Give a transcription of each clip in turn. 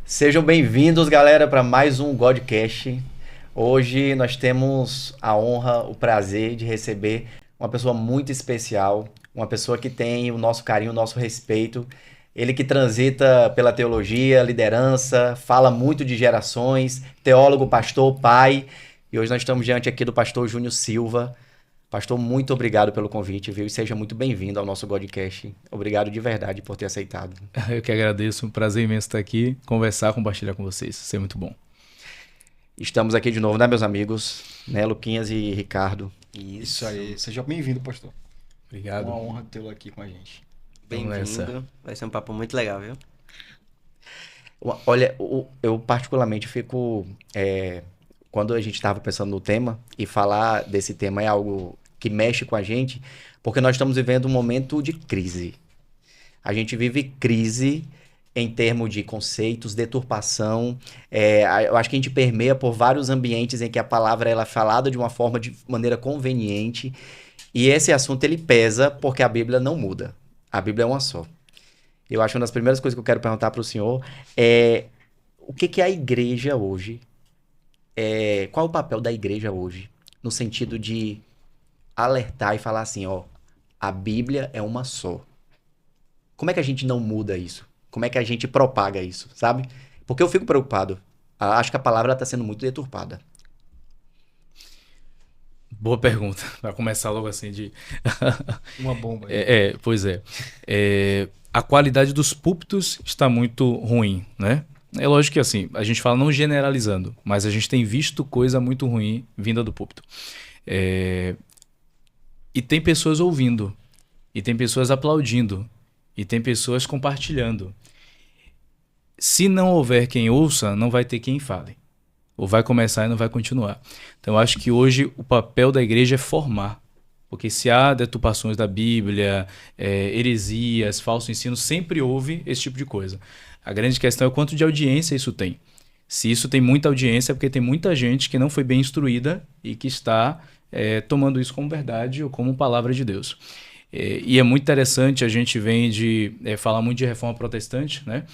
Sejam bem-vindos, galera, para mais um Godcast. Hoje nós temos a honra, o prazer de receber uma pessoa muito especial, uma pessoa que tem o nosso carinho, o nosso respeito. Ele que transita pela teologia, liderança, fala muito de gerações, teólogo, pastor, pai. E hoje nós estamos diante aqui do pastor Júnior Silva. Pastor, muito obrigado pelo convite, viu? E seja muito bem-vindo ao nosso Godcast. Obrigado de verdade por ter aceitado. Eu que agradeço, um prazer imenso estar aqui, conversar, compartilhar com vocês. Isso é muito bom. Estamos aqui de novo, né, meus amigos? Né, Luquinhas e Ricardo. Isso aí. Seja bem-vindo, pastor. Obrigado. Uma honra tê-lo aqui com a gente. Vamos nessa. Bem-vindo. Vai ser um papo muito legal, viu? Olha, eu particularmente fico. Quando a gente estava pensando no tema, e falar desse tema é algo que mexe com a gente, porque nós estamos vivendo um momento de crise. A gente vive crise em termos de conceitos, deturpação. Eu acho que a gente permeia por vários ambientes em que a palavra ela é falada de uma forma de maneira conveniente. E esse assunto ele pesa porque a Bíblia não muda. A Bíblia é uma só. Eu acho que uma das primeiras coisas que eu quero perguntar para o senhor é o que é a igreja hoje? Qual é o papel da igreja hoje? No sentido de alertar e falar assim, ó, a Bíblia é uma só. Como é que a gente não muda isso? Como é que a gente propaga isso, sabe? Porque eu fico preocupado. Acho que a palavra está sendo muito deturpada. Boa pergunta, para começar logo assim de... Uma bomba aí. Pois é. A qualidade dos púlpitos está muito ruim, né? É lógico que assim, a gente fala não generalizando, mas a gente tem visto coisa muito ruim vinda do púlpito. E tem pessoas ouvindo, e tem pessoas aplaudindo, e tem pessoas compartilhando. Se não houver quem ouça, não vai ter quem fale. Ou vai começar e não vai continuar. Então eu acho que hoje o papel da igreja é formar. Porque se há deturpações da Bíblia, heresias, falso ensino, sempre houve esse tipo de coisa. A grande questão é o quanto de audiência isso tem. Se isso tem muita audiência é porque tem muita gente que não foi bem instruída e que está tomando isso como verdade ou como palavra de Deus. E é muito interessante, a gente vem de falar muito de reforma protestante, né?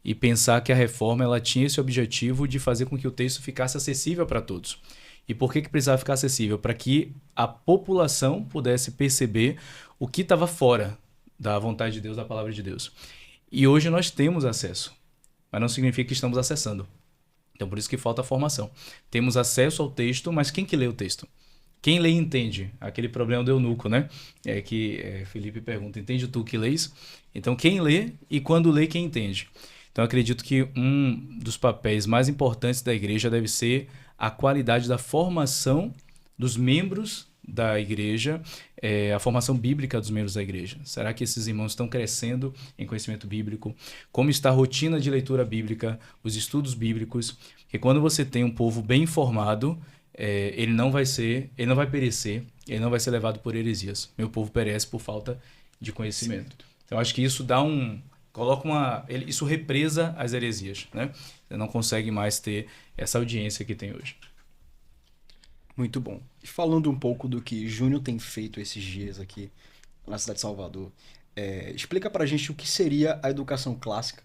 E pensar que a reforma ela tinha esse objetivo de fazer com que o texto ficasse acessível para todos. E por que precisava ficar acessível? Para que a população pudesse perceber o que estava fora da vontade de Deus, da palavra de Deus. E hoje nós temos acesso, mas não significa que estamos acessando. Então por isso que falta a formação. Temos acesso ao texto, mas quem que lê o texto? Quem lê e entende? Aquele problema do eunuco, né? Felipe pergunta, entende tu que lês? Então quem lê e quando lê, quem entende? Então, eu acredito que um dos papéis mais importantes da igreja deve ser a qualidade da formação dos membros da igreja, a formação bíblica dos membros da igreja. Será que esses irmãos estão crescendo em conhecimento bíblico? Como está a rotina de leitura bíblica, os estudos bíblicos? Porque quando você tem um povo bem informado, ele não vai perecer, ele não vai ser levado por heresias. Meu povo perece por falta de conhecimento. Então, acho que isso dá isso represa as heresias, né? Você não consegue mais ter essa audiência que tem hoje. Muito bom. E falando um pouco do que Júnior tem feito esses dias aqui na cidade de Salvador, explica pra gente o que seria a educação clássica.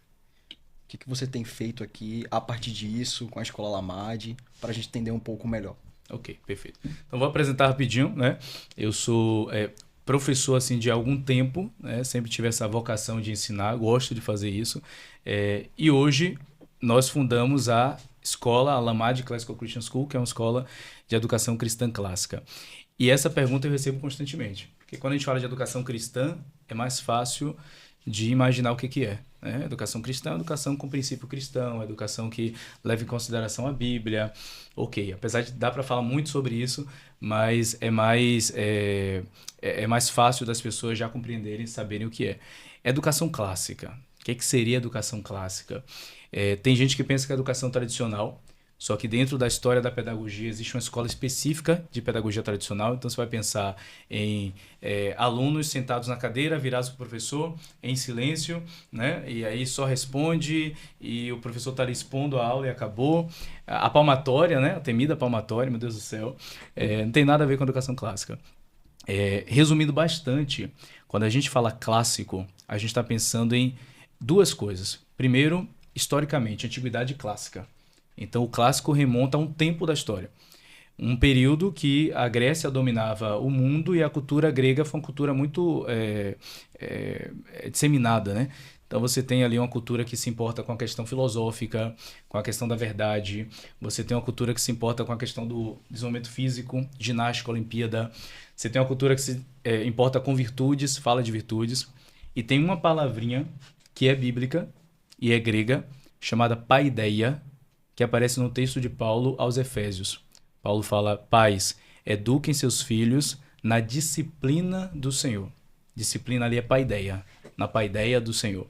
O que você tem feito aqui a partir disso, com a Escola Lamade, pra gente entender um pouco melhor. Ok, perfeito. Então vou apresentar rapidinho, né? Eu sou professor assim de algum tempo, né? Sempre tive essa vocação de ensinar, gosto de fazer isso. E hoje nós fundamos a escola, a Lamade Classical Christian School, que é uma escola de educação cristã clássica. E essa pergunta eu recebo constantemente, porque quando a gente fala de educação cristã, é mais fácil de imaginar o que é. Né? Educação cristã, educação com princípio cristão, educação que leva em consideração a Bíblia. Ok, apesar de dar para falar muito sobre isso, mas é mais fácil das pessoas já compreenderem e saberem o que é. Educação clássica. O que seria educação clássica? Tem gente que pensa que é educação tradicional, só que dentro da história da pedagogia existe uma escola específica de pedagogia tradicional. Então você vai pensar em alunos sentados na cadeira, virados para o professor, em silêncio, né? E aí só responde e o professor está ali expondo a aula e acabou. A palmatória, né? A temida palmatória, meu Deus do céu, não tem nada a ver com a educação clássica. Resumindo bastante, quando a gente fala clássico, a gente está pensando em duas coisas. Primeiro, historicamente, antiguidade clássica. Então, o clássico remonta a um tempo da história. Um período que a Grécia dominava o mundo e a cultura grega foi uma cultura muito disseminada, né? Então você tem ali uma cultura que se importa com a questão filosófica, com a questão da verdade. Você tem uma cultura que se importa com a questão do desenvolvimento físico, ginástica, Olimpíada. Você tem uma cultura que se importa com virtudes, fala de virtudes. E tem uma palavrinha que é bíblica e é grega, chamada paideia, que aparece no texto de Paulo aos Efésios. Paulo fala: pais, eduquem seus filhos na disciplina do Senhor. Disciplina ali é paideia, na paideia do Senhor.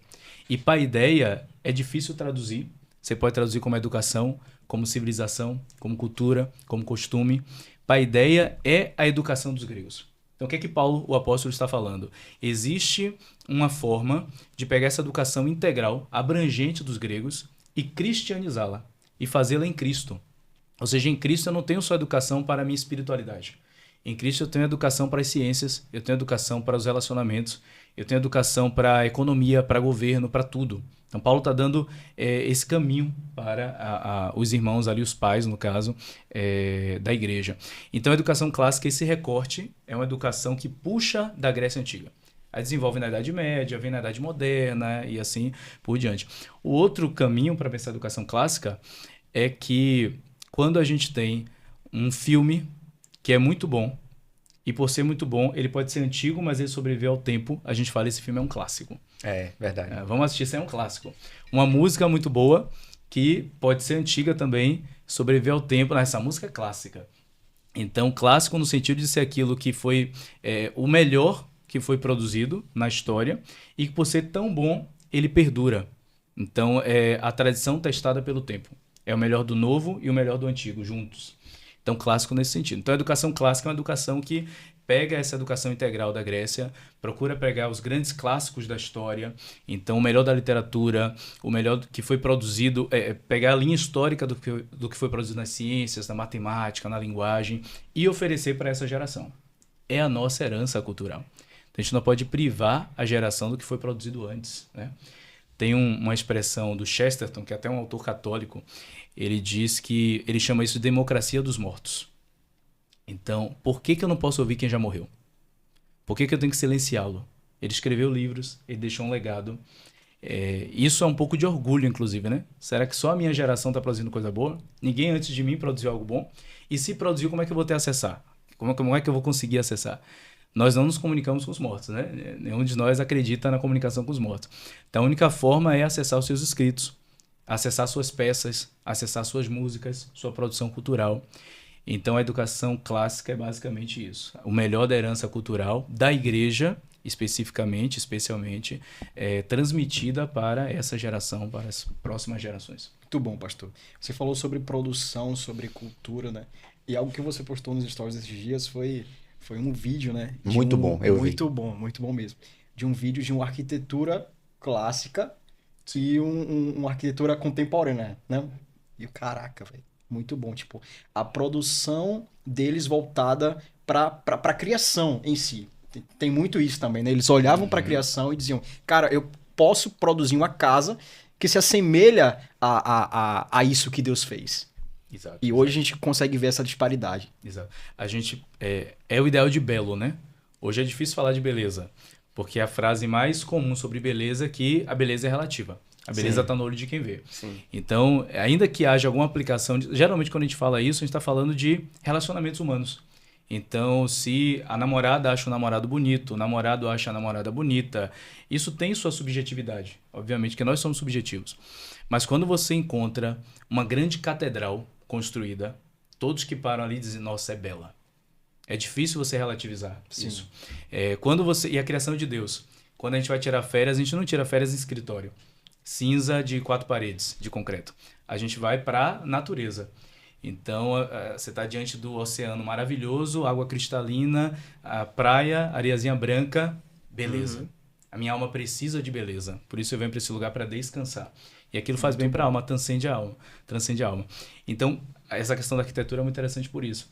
E paideia é difícil traduzir. Você pode traduzir como educação, como civilização, como cultura, como costume. Paideia é a educação dos gregos. Então o que é que Paulo, o apóstolo, está falando? Existe uma forma de pegar essa educação integral, abrangente dos gregos e cristianizá-la e fazê-la em Cristo. Ou seja, em Cristo eu não tenho só educação para a minha espiritualidade. Em Cristo eu tenho educação para as ciências, eu tenho educação para os relacionamentos, eu tenho educação para a economia, para governo, para tudo. Então Paulo está dando esse caminho para os irmãos ali, os pais, no caso, da igreja. Então a educação clássica, esse recorte, é uma educação que puxa da Grécia Antiga. Aí desenvolve na Idade Média, vem na Idade Moderna e assim por diante. O outro caminho para pensar a educação clássica é que quando a gente tem um filme que é muito bom, e por ser muito bom, ele pode ser antigo, mas ele sobrevive ao tempo, a gente fala esse filme é um clássico. É, verdade. Vamos assistir, isso é um clássico. Uma música muito boa, que pode ser antiga também, sobreviver ao tempo. Essa música é clássica. Então, clássico no sentido de ser aquilo que foi o melhor que foi produzido na história, e que por ser tão bom, ele perdura. Então, é a tradição testada pelo tempo. É o melhor do novo e o melhor do antigo, juntos. Então, clássico nesse sentido. Então, a educação clássica é uma educação que pega essa educação integral da Grécia, procura pegar os grandes clássicos da história, então o melhor da literatura, o melhor que foi produzido, pegar a linha histórica do que foi produzido nas ciências, na matemática, na linguagem, e oferecer para essa geração. É a nossa herança cultural. Então, a gente não pode privar a geração do que foi produzido antes, né? Tem uma expressão do Chesterton, que é até um autor católico, ele diz que ele chama isso de democracia dos mortos. Então, por que eu não posso ouvir quem já morreu? Por que eu tenho que silenciá-lo? Ele escreveu livros, ele deixou um legado. Isso é um pouco de orgulho, inclusive, né? Será que só a minha geração está produzindo coisa boa? Ninguém antes de mim produziu algo bom? E se produziu, como é que eu vou ter acessar? Como é que eu vou conseguir acessar? Nós não nos comunicamos com os mortos, né? Nenhum de nós acredita na comunicação com os mortos. Então, a única forma é acessar os seus escritos, acessar suas peças, acessar suas músicas, sua produção cultural. Então, a educação clássica é basicamente isso. O melhor da herança cultural da igreja, especificamente, especialmente, transmitida para essa geração, para as próximas gerações. Muito bom, pastor. Você falou sobre produção, sobre cultura, né? E algo que você postou nos stories esses dias foi um vídeo, né? Muito bom, eu vi. Muito bom mesmo. De um vídeo de uma arquitetura clássica e uma arquitetura contemporânea, né? E caraca, velho. Muito bom, tipo, a produção deles voltada para a criação em si. Tem muito isso também, né? Eles olhavam para a criação e diziam, cara, eu posso produzir uma casa que se assemelha a isso que Deus fez. Exato. E hoje a gente consegue ver essa disparidade. Exato. A gente é o ideal de belo, né? Hoje é difícil falar de beleza, porque a frase mais comum sobre beleza é que a beleza é relativa. A beleza está no olho de quem vê. Sim. Então, ainda que haja alguma aplicação... Geralmente, quando a gente fala isso, a gente está falando de relacionamentos humanos. Então, se a namorada acha o namorado bonito, o namorado acha a namorada bonita, isso tem sua subjetividade. Obviamente que nós somos subjetivos. Mas quando você encontra uma grande catedral construída, todos que param ali dizem, nossa, é bela. É difícil você relativizar isso. E a criação de Deus. Quando a gente vai tirar férias, a gente não tira férias em escritório. Cinza de 4 paredes de concreto. A gente vai para a natureza. Então, você está diante do oceano maravilhoso, água cristalina, a praia, areiazinha branca, beleza. Uhum. A minha alma precisa de beleza. Por isso eu venho para esse lugar para descansar. E aquilo faz bem para a alma, transcende a alma. Então, essa questão da arquitetura é muito interessante por isso.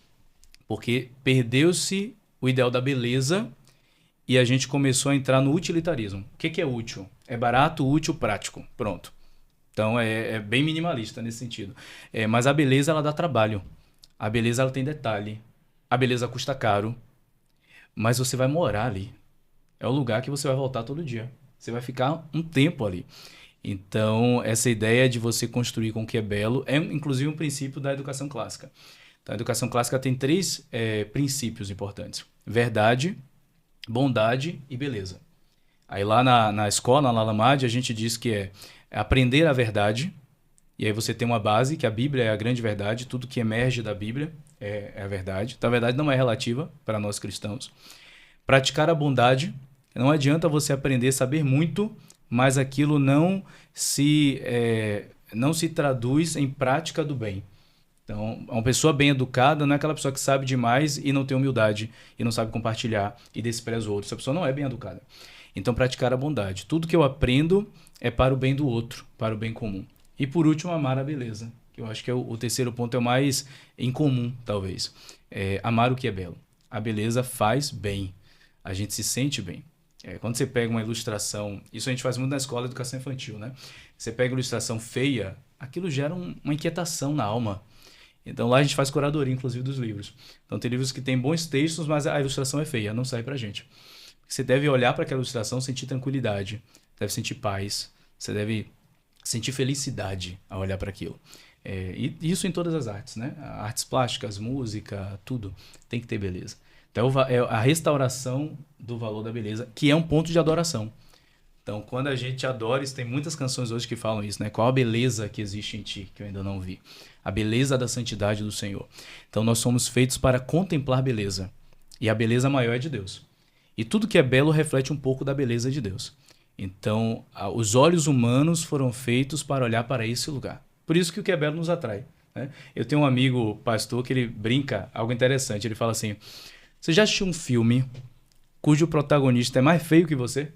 Porque perdeu-se o ideal da beleza e a gente começou a entrar no utilitarismo. O que é útil? É barato, útil, prático. Pronto. Então, é bem minimalista nesse sentido. Mas a beleza, ela dá trabalho. A beleza, ela tem detalhe. A beleza custa caro, mas você vai morar ali. É o lugar que você vai voltar todo dia. Você vai ficar um tempo ali. Então, essa ideia de você construir com o que é belo é, inclusive, um princípio da educação clássica. Então, a educação clássica tem 3 princípios importantes: verdade, bondade e beleza. Aí lá na escola, na Alamad, a gente diz que é aprender a verdade, e aí você tem uma base, que a Bíblia é a grande verdade, tudo que emerge da Bíblia é a verdade. Então, a verdade não é relativa para nós cristãos. Praticar a bondade, não adianta você aprender, saber muito, mas aquilo não se traduz em prática do bem. Então, uma pessoa bem educada não é aquela pessoa que sabe demais e não tem humildade, e não sabe compartilhar e despreza o outro. Essa pessoa não é bem educada. Então, praticar a bondade. Tudo que eu aprendo é para o bem do outro, para o bem comum. E, por último, amar a beleza. Que eu acho que o terceiro ponto é o mais incomum, talvez. Amar o que é belo. A beleza faz bem. A gente se sente bem. Quando você pega uma ilustração... Isso a gente faz muito na escola de educação infantil, né? Você pega uma ilustração feia, aquilo gera uma inquietação na alma. Então, lá a gente faz curadoria, inclusive, dos livros. Então, tem livros que têm bons textos, mas a ilustração é feia, não sai pra gente. Você deve olhar para aquela ilustração, sentir tranquilidade, deve sentir paz, você deve sentir felicidade ao olhar para aquilo. E isso em todas as artes, né? Artes plásticas, música, tudo tem que ter beleza. Então, é a restauração do valor da beleza, que é um ponto de adoração. Então, quando a gente adora, tem muitas canções hoje que falam isso, né? Qual a beleza que existe em ti, que eu ainda não vi? A beleza da santidade do Senhor. Então, nós somos feitos para contemplar beleza. E a beleza maior é de Deus. E tudo que é belo reflete um pouco da beleza de Deus. Então, os olhos humanos foram feitos para olhar para esse lugar. Por isso que o que é belo nos atrai, né? Eu tenho um amigo pastor que ele brinca algo interessante. Ele fala assim: você já assistiu um filme cujo protagonista é mais feio que você?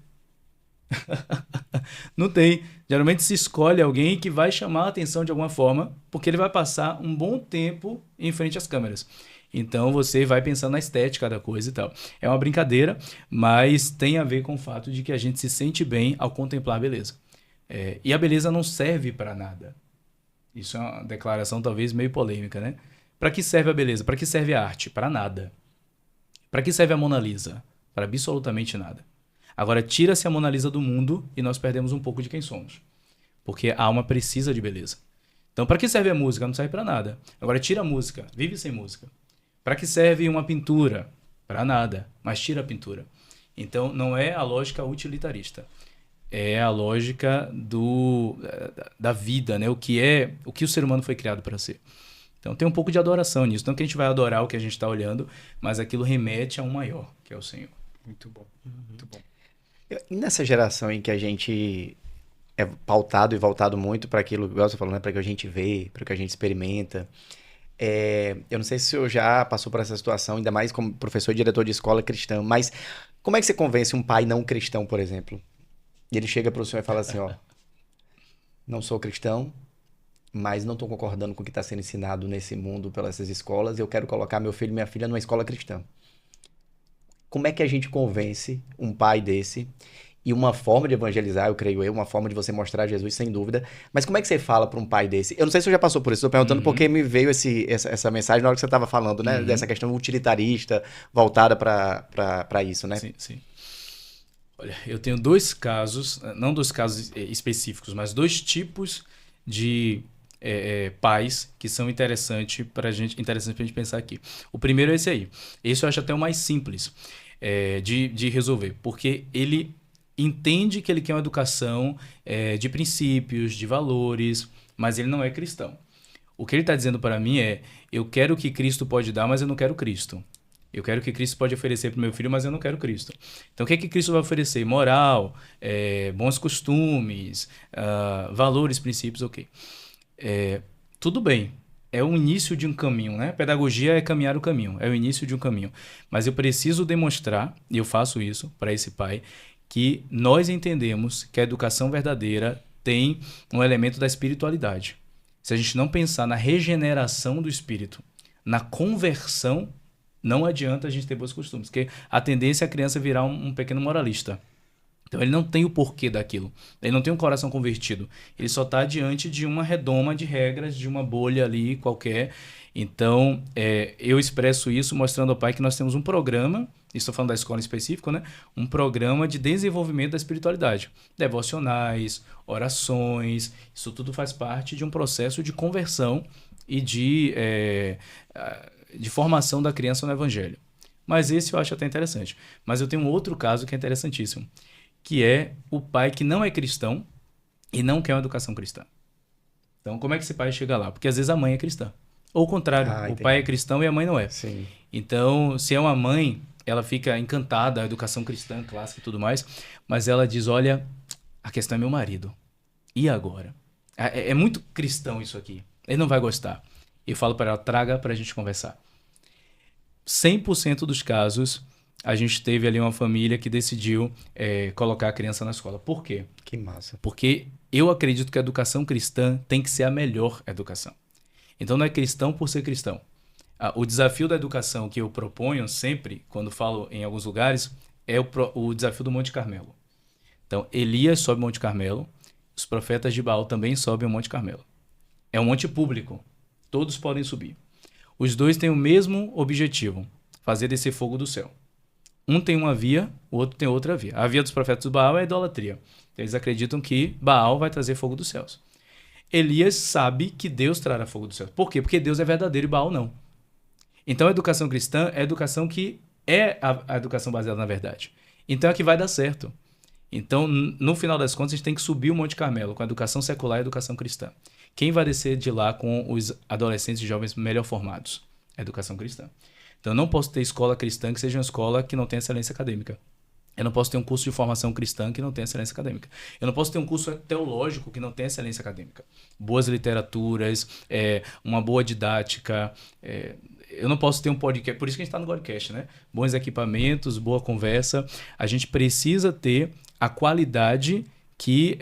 Não tem. Geralmente se escolhe alguém que vai chamar a atenção de alguma forma, porque ele vai passar um bom tempo em frente às câmeras. Então você vai pensando na estética da coisa e tal. É uma brincadeira, mas tem a ver com o fato de que a gente se sente bem ao contemplar a beleza. E a beleza não serve para nada. Isso é uma declaração talvez meio polêmica, né? Para que serve a beleza? Para que serve a arte? Para nada. Para que serve a Mona Lisa? Para absolutamente nada. Agora, tira-se a Mona Lisa do mundo e nós perdemos um pouco de quem somos. Porque a alma precisa de beleza. Então, para que serve a música? Não serve para nada. Agora, tira a música. Vive sem música. Para que serve uma pintura? Para nada, mas tira a pintura. Então, não é a lógica utilitarista. É a lógica da vida, né? O que o ser humano foi criado para ser. Então, tem um pouco de adoração nisso. Não que a gente vai adorar o que a gente está olhando, mas aquilo remete a um maior, que é o Senhor. Muito bom, muito bom. E nessa geração em que a gente é pautado e voltado muito para aquilo, igual você falou, né? Para que a gente vê, para que a gente experimenta... eu não sei se o senhor já passou por essa situação, ainda mais como professor e diretor de escola cristã, mas como é que você convence um pai não cristão, por exemplo? E ele chega para o senhor e fala assim, ó, não sou cristão, mas não estou concordando com o que está sendo ensinado nesse mundo pelas escolas, eu quero colocar meu filho e minha filha numa escola cristã. Como é que a gente convence um pai desse? E uma forma de evangelizar, eu creio uma forma de você mostrar Jesus, sem dúvida. Mas como é que você fala para um pai desse? Eu não sei se você já passou por isso, estou perguntando porque me veio essa mensagem na hora que você estava falando, né? Dessa questão utilitarista, voltada para isso, né? Sim, sim. Olha, eu tenho 2 casos, não 2 casos específicos, mas 2 tipos de pais que são interessantes para gente pensar aqui. O primeiro é esse aí. Esse eu acho até o mais simples de resolver, porque ele entende que ele quer uma educação de princípios, de valores, mas ele não é cristão. O que ele está dizendo para mim é: eu quero o que Cristo pode dar, mas eu não quero Cristo. Eu quero o que Cristo pode oferecer para o meu filho, mas eu não quero Cristo. Então, o que é que Cristo vai oferecer? Moral, bons costumes, valores, princípios, ok. Tudo bem. É o início de um caminho, né? Pedagogia é caminhar o caminho, é o início de um caminho. Mas eu preciso demonstrar, e eu faço isso para esse pai, que nós entendemos que a educação verdadeira tem um elemento da espiritualidade. Se a gente não pensar na regeneração do espírito, na conversão, não adianta a gente ter bons costumes, porque a tendência é a criança virar um pequeno moralista. Então ele não tem o porquê daquilo. Ele não tem um coração convertido. Ele só está diante de uma redoma de regras, de uma bolha ali qualquer. Então eu expresso isso mostrando ao pai que nós temos um programa, estou falando da escola em específico, né? Um programa de desenvolvimento da espiritualidade. Devocionais, orações, isso tudo faz parte de um processo de conversão e de formação da criança no evangelho. Mas esse eu acho até interessante. Mas eu tenho um outro caso que é interessantíssimo, que é o pai que não é cristão e não quer uma educação cristã. Então, como é que esse pai chega lá? Porque às vezes a mãe é cristã. Ou o contrário, o pai é cristão e a mãe não é. Sim. Então, se é uma mãe, ela fica encantada, a educação cristã, clássica e tudo mais, mas ela diz, olha, a questão é meu marido. E agora? É muito cristão isso aqui. Ele não vai gostar. Eu falo para ela, traga para a gente conversar. 100% dos casos, a gente teve ali uma família que decidiu colocar a criança na escola. Por quê? Que massa. Porque eu acredito que a educação cristã tem que ser a melhor educação. Então não é cristão por ser cristão. O desafio da educação que eu proponho sempre, quando falo em alguns lugares, é o desafio do Monte Carmelo. Então Elias sobe o Monte Carmelo, os profetas de Baal também sobem o Monte Carmelo. É um monte público, todos podem subir. Os dois têm o mesmo objetivo, fazer descer fogo do céu. Um tem uma via, o outro tem outra via. A via dos profetas de Baal é a idolatria. Eles acreditam que Baal vai trazer fogo dos céus. Elias sabe que Deus trará fogo dos céus. Por quê? Porque Deus é verdadeiro e Baal não. Então a educação cristã é a educação que é a educação baseada na verdade. Então é a que vai dar certo. Então, no final das contas, a gente tem que subir o Monte Carmelo com a educação secular e a educação cristã. Quem vai descer de lá com os adolescentes e jovens melhor formados? A educação cristã. Então, eu não posso ter escola cristã que seja uma escola que não tenha excelência acadêmica. Eu não posso ter um curso de formação cristã que não tenha excelência acadêmica. Eu não posso ter um curso teológico que não tenha excelência acadêmica. Boas literaturas, uma boa didática. Eu não posso ter um podcast. Por isso que a gente está no podcast, né? Bons equipamentos, boa conversa. A gente precisa ter a qualidade que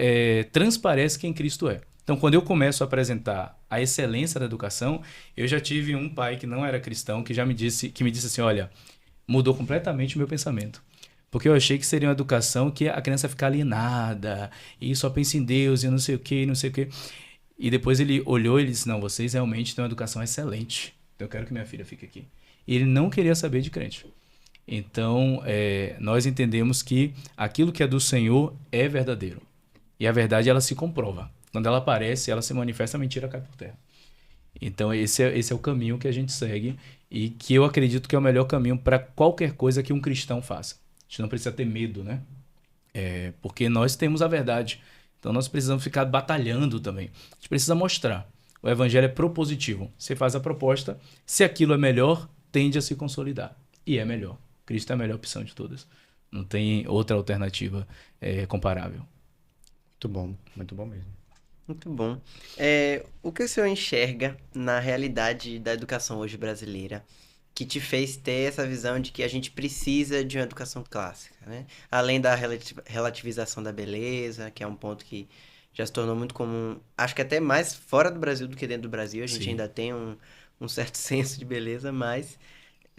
transparece quem Cristo é. Então, quando eu começo a apresentar a excelência da educação, eu já tive um pai que não era cristão que me disse assim, olha, mudou completamente o meu pensamento. Porque eu achei que seria uma educação que a criança fica alienada e só pensa em Deus e não sei o que, não sei o que. E depois ele olhou e ele disse, não, vocês realmente têm uma educação excelente. Então eu quero que minha filha fique aqui. E ele não queria saber de crente. Então, nós entendemos que aquilo que é do Senhor é verdadeiro. E a verdade, ela se comprova. Quando ela aparece, ela se manifesta, a mentira cai por terra. Então, esse é o caminho que a gente segue e que eu acredito que é o melhor caminho para qualquer coisa que um cristão faça. A gente não precisa ter medo, né? Porque nós temos a verdade. Então, nós precisamos ficar batalhando também. A gente precisa mostrar. O evangelho é propositivo. Você faz a proposta, se aquilo é melhor, tende a se consolidar. E é melhor. Cristo é a melhor opção de todas. Não tem outra alternativa comparável. Muito bom mesmo. Muito bom. O que o senhor enxerga na realidade da educação hoje brasileira que te fez ter essa visão de que a gente precisa de uma educação clássica, né? Além da relativização da beleza, que é um ponto que já se tornou muito comum, acho que até mais fora do Brasil do que dentro do Brasil. A gente Sim. ainda tem um certo senso de beleza, mas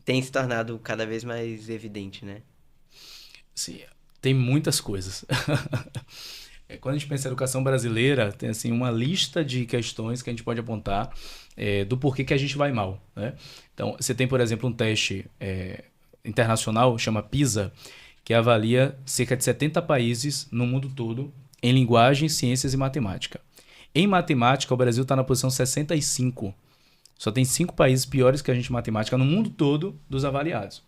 tem se tornado cada vez mais evidente, né? Sim, tem muitas coisas. Quando a gente pensa em educação brasileira, tem assim, uma lista de questões que a gente pode apontar do porquê que a gente vai mal, né? Então, você tem, por exemplo, um teste internacional, chama PISA, que avalia cerca de 70 países no mundo todo em linguagem, ciências e matemática. Em matemática, o Brasil está na posição 65. Só tem 5 países piores que a gente em matemática no mundo todo dos avaliados.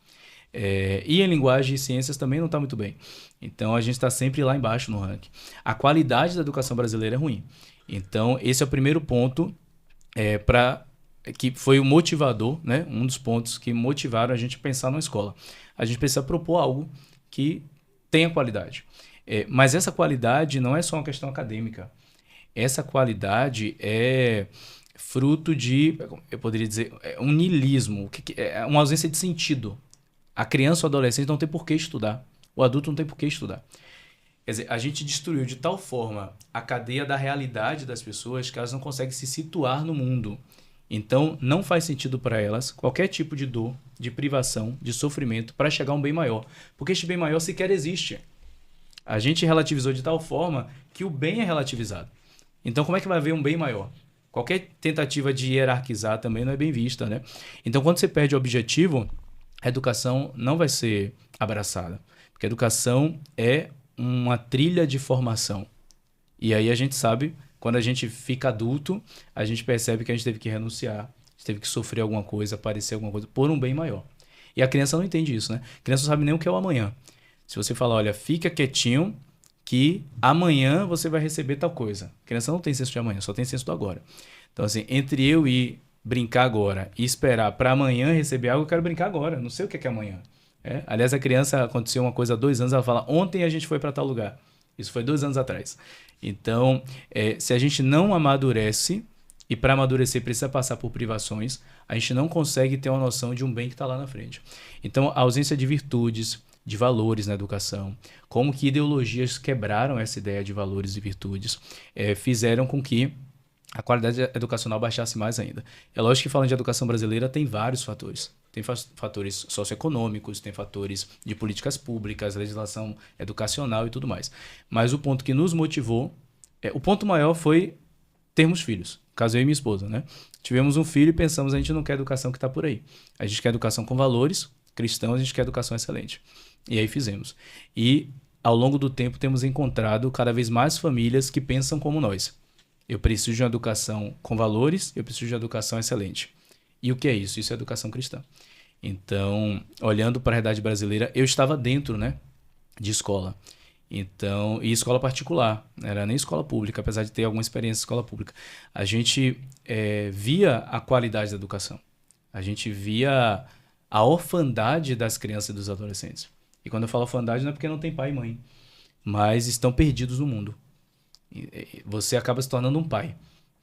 E em linguagem e ciências também não está muito bem. Então, a gente está sempre lá embaixo no ranking. A qualidade da educação brasileira é ruim. Então, esse é o primeiro ponto que foi o motivador, né? Um dos pontos que motivaram a gente a pensar numa escola. A gente precisa propor algo que tenha qualidade. Mas essa qualidade não é só uma questão acadêmica. Essa qualidade é fruto de, eu poderia dizer, um niilismo, uma ausência de sentido. A criança ou adolescente não tem por que estudar. O adulto não tem por que estudar. Quer dizer, a gente destruiu de tal forma a cadeia da realidade das pessoas que elas não conseguem se situar no mundo. Então, não faz sentido para elas qualquer tipo de dor, de privação, de sofrimento para chegar a um bem maior. Porque este bem maior sequer existe. A gente relativizou de tal forma que o bem é relativizado. Então, como é que vai haver um bem maior? Qualquer tentativa de hierarquizar também não é bem vista, né? Então, quando você perde o objetivo, a educação não vai ser abraçada. Porque a educação é uma trilha de formação. E aí a gente sabe, quando a gente fica adulto, a gente percebe que a gente teve que renunciar, a gente teve que sofrer alguma coisa, padecer alguma coisa, por um bem maior. E a criança não entende isso, né? A criança não sabe nem o que é o amanhã. Se você falar, olha, fica quietinho que amanhã você vai receber tal coisa. A criança não tem senso de amanhã, só tem senso do agora. Então, assim, entre eu ir brincar agora e esperar para amanhã receber algo, eu quero brincar agora. Não sei o que é amanhã. Aliás, a criança, aconteceu uma coisa há 2 anos, ela fala, ontem a gente foi para tal lugar. Isso foi 2 anos atrás. Então, se a gente não amadurece, e para amadurecer precisa passar por privações, a gente não consegue ter uma noção de um bem que está lá na frente. Então, a ausência de virtudes, de valores na educação, como que ideologias quebraram essa ideia de valores e virtudes, fizeram com que a qualidade educacional baixasse mais ainda. É lógico que falando de educação brasileira tem vários fatores. Tem fatores socioeconômicos, tem fatores de políticas públicas, legislação educacional e tudo mais. Mas o ponto que nos motivou, o ponto maior foi termos filhos. Caso eu e minha esposa, né? Tivemos um filho e pensamos, a gente não quer educação que está por aí. A gente quer educação com valores cristãos, a gente quer educação excelente. E aí fizemos. E ao longo do tempo temos encontrado cada vez mais famílias que pensam como nós. Eu preciso de uma educação com valores, eu preciso de uma educação excelente. E o que é isso? Isso é educação cristã. Então, olhando para a realidade brasileira, eu estava dentro, né, de escola. Então, e escola particular, não era nem escola pública, apesar de ter alguma experiência em escola pública. A gente via a qualidade da educação. A gente via a orfandade das crianças e dos adolescentes. E quando eu falo orfandade não é porque não tem pai e mãe, mas estão perdidos no mundo. Você acaba se tornando um pai.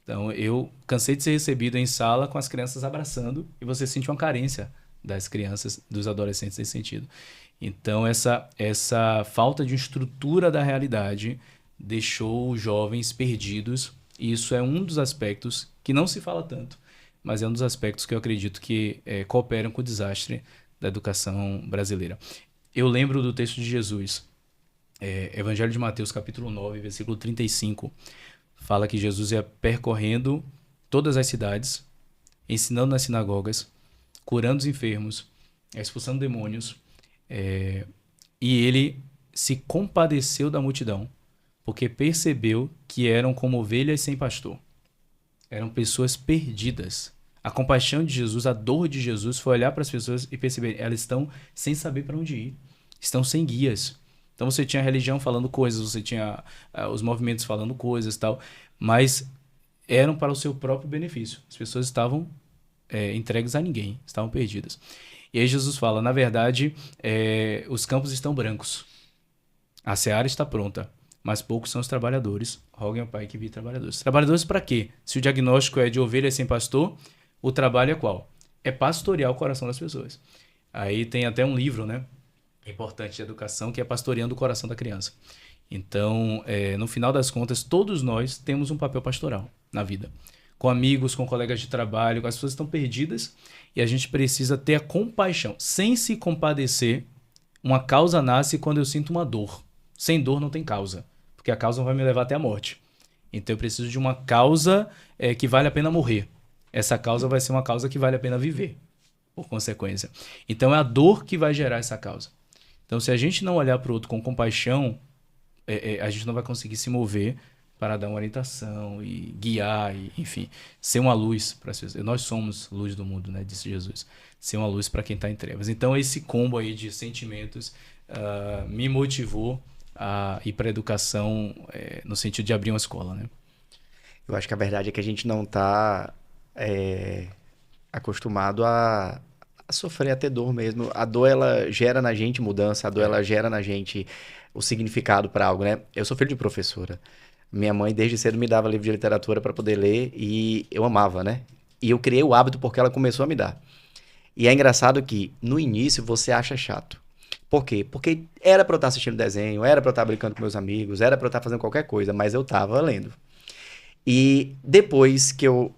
Então, eu cansei de ser recebido em sala com as crianças abraçando e você sente uma carência das crianças, dos adolescentes nesse sentido. Então, essa falta de estrutura da realidade deixou os jovens perdidos e isso é um dos aspectos que não se fala tanto, mas é um dos aspectos que eu acredito que cooperam com o desastre da educação brasileira. Eu lembro do texto de Jesus, Evangelho de Mateus, capítulo 9, versículo 35, fala que Jesus ia percorrendo todas as cidades, ensinando nas sinagogas, curando os enfermos, expulsando demônios, e ele se compadeceu da multidão, porque percebeu que eram como ovelhas sem pastor. Eram pessoas perdidas. A compaixão de Jesus, a dor de Jesus foi olhar para as pessoas e perceber, elas estão sem saber para onde ir, estão sem guias. Então você tinha a religião falando coisas, você tinha os movimentos falando coisas e tal, mas eram para o seu próprio benefício. As pessoas estavam entregues a ninguém, estavam perdidas. E aí Jesus fala, na verdade, os campos estão brancos, a seara está pronta, mas poucos são os trabalhadores. Roguem ao Pai que envie trabalhadores. Trabalhadores para quê? Se o diagnóstico é de ovelha sem pastor, o trabalho é qual? É pastorear o coração das pessoas. Aí tem até um livro, né? Importante de educação, que é Pastoreando o Coração da Criança. Então, no final das contas, todos nós temos um papel pastoral na vida. Com amigos, com colegas de trabalho, as pessoas estão perdidas e a gente precisa ter a compaixão. Sem se compadecer, uma causa nasce quando eu sinto uma dor. Sem dor não tem causa, porque a causa vai me levar até a morte. Então eu preciso de uma causa que vale a pena morrer. Essa causa vai ser uma causa que vale a pena viver, por consequência. Então é a dor que vai gerar essa causa. Então se a gente não olhar para o outro com compaixão, a gente não vai conseguir se mover para dar uma orientação e guiar, e, enfim, ser uma luz para as pessoas. Nós somos luz do mundo, né, disse Jesus. Ser uma luz para quem está em trevas. Então esse combo aí de sentimentos me motivou a ir para a educação no sentido de abrir uma escola, né? Eu acho que a verdade é que a gente não está acostumado a sofrer, a ter dor mesmo. A dor, ela gera na gente mudança, a dor, ela gera na gente o significado para algo, né? Eu sou filho de professora. Minha mãe, desde cedo, me dava livro de literatura para poder ler e eu amava, né? E eu criei o hábito porque ela começou a me dar. E é engraçado que, no início, você acha chato. Por quê? Porque era para eu estar assistindo desenho, era para eu estar brincando com meus amigos, era para eu estar fazendo qualquer coisa, mas eu estava lendo. E depois que eu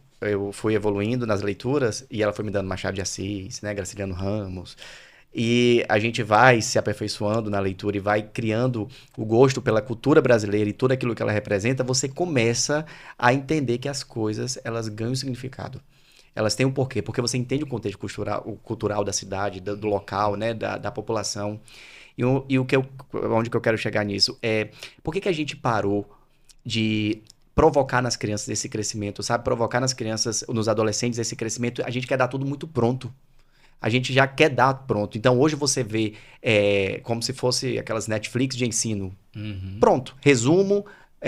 fui evoluindo nas leituras, e ela foi me dando Machado de Assis, né, Graciliano Ramos, e a gente vai se aperfeiçoando na leitura e vai criando o gosto pela cultura brasileira e tudo aquilo que ela representa, você começa a entender que as coisas, elas ganham significado. Elas têm um porquê, porque você entende o cultural da cidade, do local, né, da população. Onde que eu quero chegar nisso é, por que a gente parou de provocar nas crianças esse crescimento, sabe? Provocar nas crianças, nos adolescentes esse crescimento, a gente quer dar tudo muito pronto. A gente já quer dar pronto. Então, hoje você vê como se fosse aquelas Netflix de ensino. Pronto. Resumo,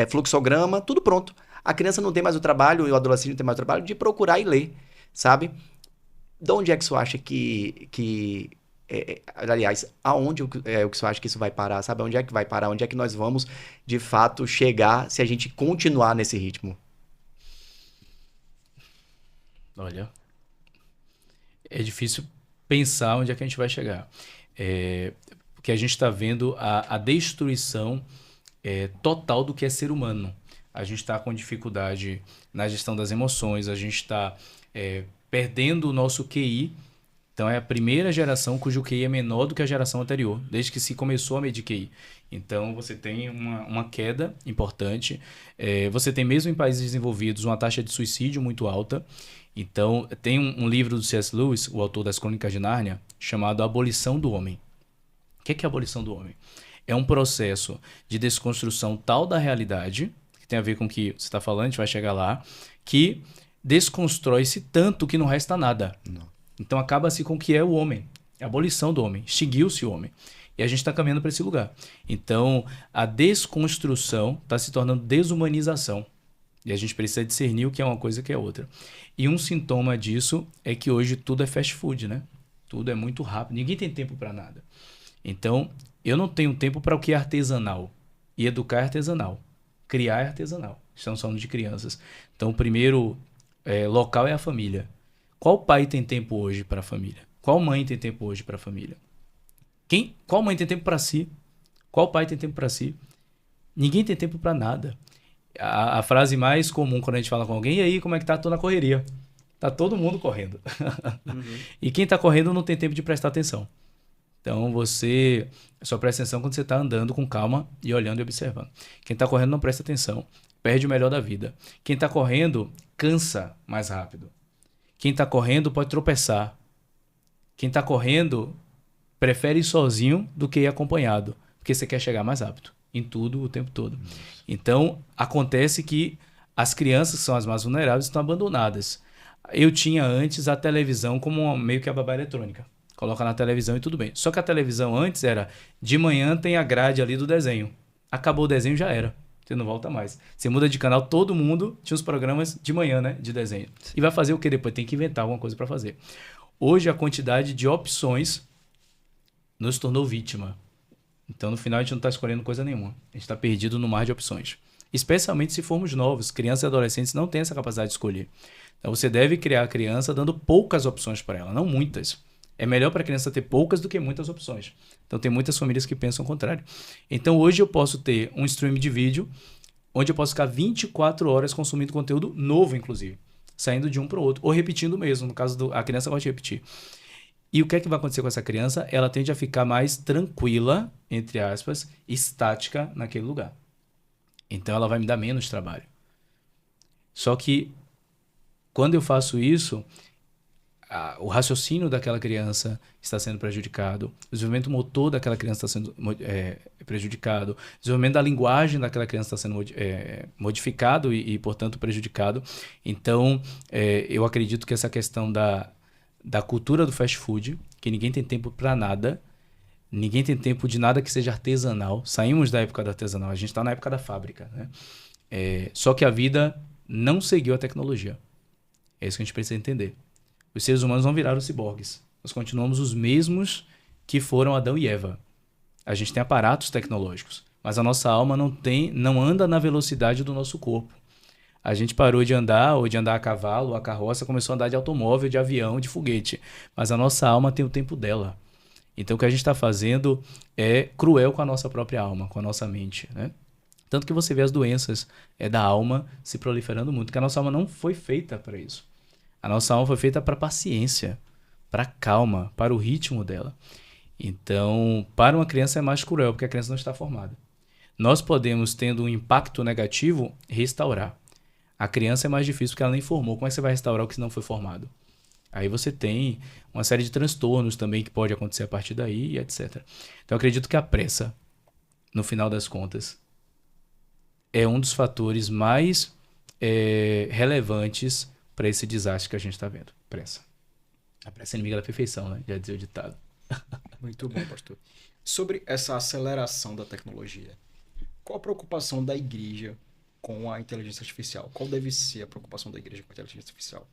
fluxograma, tudo pronto. A criança não tem mais o trabalho, e o adolescente não tem mais o trabalho de procurar e ler, sabe? De onde é que você acha aliás, aonde o que você acha que isso vai parar, sabe? Onde é que vai parar? Onde é que nós vamos, de fato, chegar se a gente continuar nesse ritmo? Olha, é difícil pensar onde é que a gente vai chegar. Porque a gente está vendo a destruição total do que é ser humano. A gente está com dificuldade na gestão das emoções, a gente está perdendo o nosso QI. Então, é a primeira geração cujo QI é menor do que a geração anterior, desde que se começou a medir QI. Então, você tem uma queda importante. Você tem, mesmo em países desenvolvidos, uma taxa de suicídio muito alta. Então, tem um livro do C.S. Lewis, o autor das Crônicas de Nárnia, chamado Abolição do Homem. O que é a abolição do homem? É um processo de desconstrução tal da realidade, que tem a ver com o que você está falando, a gente vai chegar lá, que desconstrói-se tanto que não resta nada. Não. Então acaba-se com o que é o homem, a abolição do homem, extinguiu-se o homem. E a gente está caminhando para esse lugar. Então a desconstrução está se tornando desumanização. E a gente precisa discernir o que é uma coisa e o que é outra. E um sintoma disso é que hoje tudo é fast food, né? Tudo é muito rápido, ninguém tem tempo para nada. Então eu não tenho tempo para o que é artesanal. E educar é artesanal. Criar é artesanal. Estamos falando de crianças. Então o primeiro local é a família. Qual pai tem tempo hoje para a família? Qual mãe tem tempo hoje para a família? Qual mãe tem tempo para si? Qual pai tem tempo para si? Ninguém tem tempo para nada. A frase mais comum quando a gente fala com alguém, e aí, como é que tá? Tô na correria. Tá todo mundo correndo. E quem tá correndo não tem tempo de prestar atenção. Então você só presta atenção quando você tá andando com calma e olhando e observando. Quem tá correndo não presta atenção, perde o melhor da vida. Quem tá correndo cansa mais rápido. Quem está correndo pode tropeçar. Quem está correndo prefere ir sozinho do que ir acompanhado, porque você quer chegar mais rápido em tudo o tempo todo. Então, acontece que as crianças, que são as mais vulneráveis, estão abandonadas. Eu tinha antes a televisão como meio que a babá eletrônica. Coloca na televisão e tudo bem. Só que a televisão antes era, de manhã tem a grade ali do desenho. Acabou o desenho, já era. Você não volta mais. Você muda de canal, todo mundo tinha os programas de manhã, né? De desenho. E vai fazer o quê depois? Tem que inventar alguma coisa para fazer. Hoje, a quantidade de opções nos tornou vítima. Então, no final, a gente não está escolhendo coisa nenhuma. A gente está perdido no mar de opções. Especialmente se formos novos. Crianças e adolescentes não têm essa capacidade de escolher. Então, você deve criar a criança dando poucas opções para ela, não muitas. É melhor para a criança ter poucas do que muitas opções. Então, tem muitas famílias que pensam o contrário. Então, hoje eu posso ter um stream de vídeo onde eu posso ficar 24 horas consumindo conteúdo novo, inclusive. Saindo de um para o outro. Ou repetindo mesmo. No caso, a criança gosta de repetir. E o que é que vai acontecer com essa criança? Ela tende a ficar mais tranquila, entre aspas, estática naquele lugar. Então, ela vai me dar menos trabalho. Só que, quando eu faço isso, o raciocínio daquela criança está sendo prejudicado, o desenvolvimento motor daquela criança está sendo prejudicado, o desenvolvimento da linguagem daquela criança está sendo modificado e, portanto, prejudicado. Então, eu acredito que essa questão da cultura do fast food, que ninguém tem tempo para nada, ninguém tem tempo de nada que seja artesanal. Saímos da época do artesanal, a gente está na época da fábrica, né? Só que a vida não seguiu a tecnologia. É isso que a gente precisa entender. Os seres humanos não viraram ciborgues. Nós continuamos os mesmos que foram Adão e Eva. A gente tem aparatos tecnológicos, mas a nossa alma não anda na velocidade do nosso corpo. A gente parou de andar, ou de andar a cavalo, a carroça, começou a andar de automóvel, de avião, de foguete. Mas a nossa alma tem o tempo dela. Então o que a gente está fazendo é cruel com a nossa própria alma, com a nossa mente, né? Tanto que você vê as doenças da alma se proliferando muito, porque a nossa alma não foi feita para isso. A nossa alma foi feita para paciência, para calma, para o ritmo dela. Então, para uma criança é mais cruel, porque a criança não está formada. Nós podemos, tendo um impacto negativo, restaurar. A criança é mais difícil porque ela nem formou. Como é que você vai restaurar o que não foi formado? Aí você tem uma série de transtornos também que pode acontecer a partir daí, e etc. Então, eu acredito que a pressa, no final das contas, é um dos fatores mais relevantes para esse desastre que a gente está vendo. Pressa. A pressa é inimiga da perfeição, né? Já dizia o ditado. Muito bom, pastor. Sobre essa aceleração da tecnologia, qual a preocupação da igreja com a inteligência artificial? Qual deve ser a preocupação da igreja com a inteligência artificial?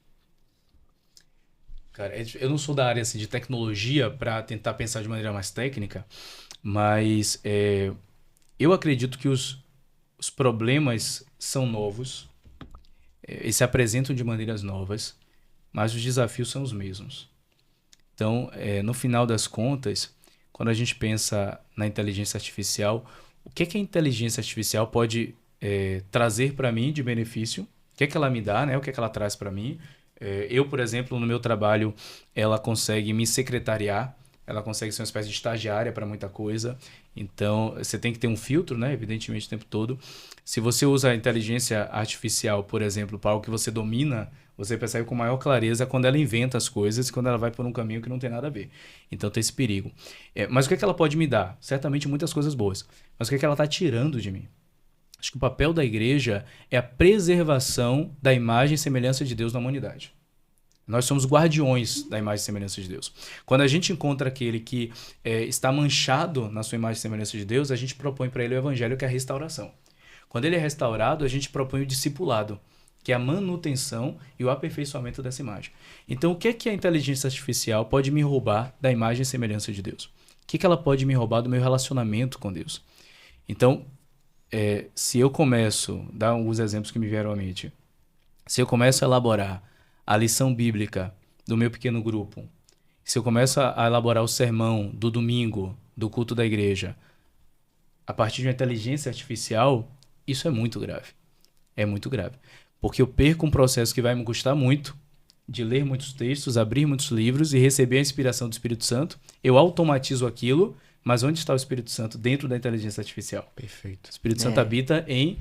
Cara, eu não sou da área assim, de tecnologia para tentar pensar de maneira mais técnica, mas eu acredito que os problemas são novos, e se apresentam de maneiras novas, mas os desafios são os mesmos. Então, no final das contas, quando a gente pensa na inteligência artificial, o que a inteligência artificial pode trazer para mim de benefício? O que ela me dá, né? O que ela traz para mim? Eu, por exemplo, no meu trabalho, ela consegue me secretariar, ela consegue ser uma espécie de estagiária para muita coisa. Então, você tem que ter um filtro, né? Evidentemente, o tempo todo. Se você usa a inteligência artificial, por exemplo, para algo que você domina, você percebe com maior clareza quando ela inventa as coisas e quando ela vai por um caminho que não tem nada a ver. Então, tem esse perigo. Mas o que ela pode me dar? Certamente muitas coisas boas. Mas o que ela está tirando de mim? Acho que o papel da igreja é a preservação da imagem e semelhança de Deus na humanidade. Nós somos guardiões da imagem e semelhança de Deus. Quando a gente encontra aquele que está manchado na sua imagem e semelhança de Deus, a gente propõe para ele o evangelho, que é a restauração. Quando ele é restaurado, a gente propõe o discipulado, que é a manutenção e o aperfeiçoamento dessa imagem. Então, o que a inteligência artificial pode me roubar da imagem e semelhança de Deus? O que ela pode me roubar do meu relacionamento com Deus? Então, se eu começo, dar alguns exemplos que me vieram à mente, se eu começo a elaborar a lição bíblica do meu pequeno grupo, se eu começo a elaborar o sermão do domingo, do culto da igreja, a partir de uma inteligência artificial, isso é muito grave. É muito grave. Porque eu perco um processo que vai me custar muito, de ler muitos textos, abrir muitos livros e receber a inspiração do Espírito Santo. Eu automatizo aquilo, mas onde está o Espírito Santo? Dentro da inteligência artificial. Perfeito. O Espírito Santo habita em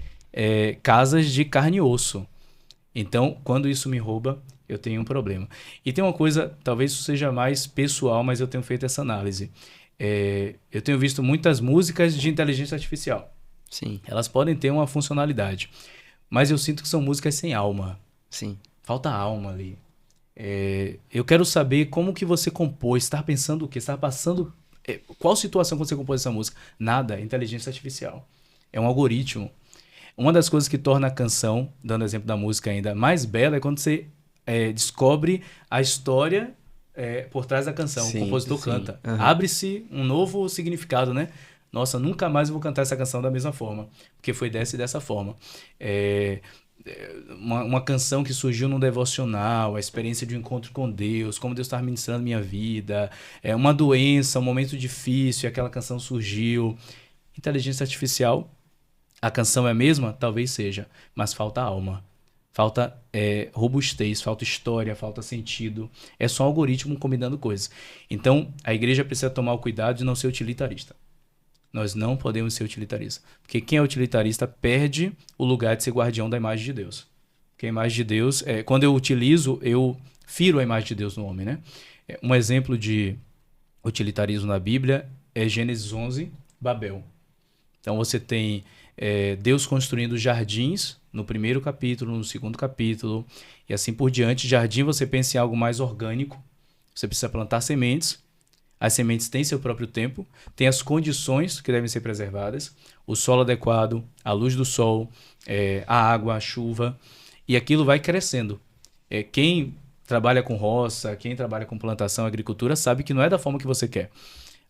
casas de carne e osso. Então, quando isso me rouba, eu tenho um problema. E tem uma coisa, talvez isso seja mais pessoal, mas eu tenho feito essa análise. Eu tenho visto muitas músicas de inteligência artificial. Sim. Elas podem ter uma funcionalidade, mas eu sinto que são músicas sem alma. Sim. Falta alma ali. Eu quero saber como que você compôs. Você estava pensando o quê? Você estava passando... qual situação que você compôs essa música? Nada. Inteligência artificial. É um algoritmo. Uma das coisas que torna a canção, dando exemplo da música ainda, mais bela é quando você descobre a história por trás da canção. Sim, o compositor sim. canta. Uhum. Abre-se um novo significado, né? Nossa, nunca mais eu vou cantar essa canção da mesma forma, porque foi dessa e dessa forma. Uma canção que surgiu num devocional, a experiência de um encontro com Deus, como Deus estava ministrando minha vida, uma doença, um momento difícil, e aquela canção surgiu. Inteligência artificial, a canção é a mesma? Talvez seja, mas falta alma. Falta robustez, falta história, falta sentido. É só um algoritmo combinando coisas. Então, a igreja precisa tomar o cuidado de não ser utilitarista. Nós não podemos ser utilitarista. Porque quem é utilitarista perde o lugar de ser guardião da imagem de Deus. Porque a imagem de Deus, quando eu utilizo, eu firo a imagem de Deus no homem, né? Um exemplo de utilitarismo na Bíblia é Gênesis 11, Babel. Então você tem Deus construindo jardins no primeiro capítulo, no segundo capítulo, e assim por diante. Jardim você pensa em algo mais orgânico. Você precisa plantar sementes. As sementes têm seu próprio tempo, têm as condições que devem ser preservadas, o solo adequado, a luz do sol, a água, a chuva, e aquilo vai crescendo. Quem trabalha com roça, quem trabalha com plantação, agricultura, sabe que não é da forma que você quer.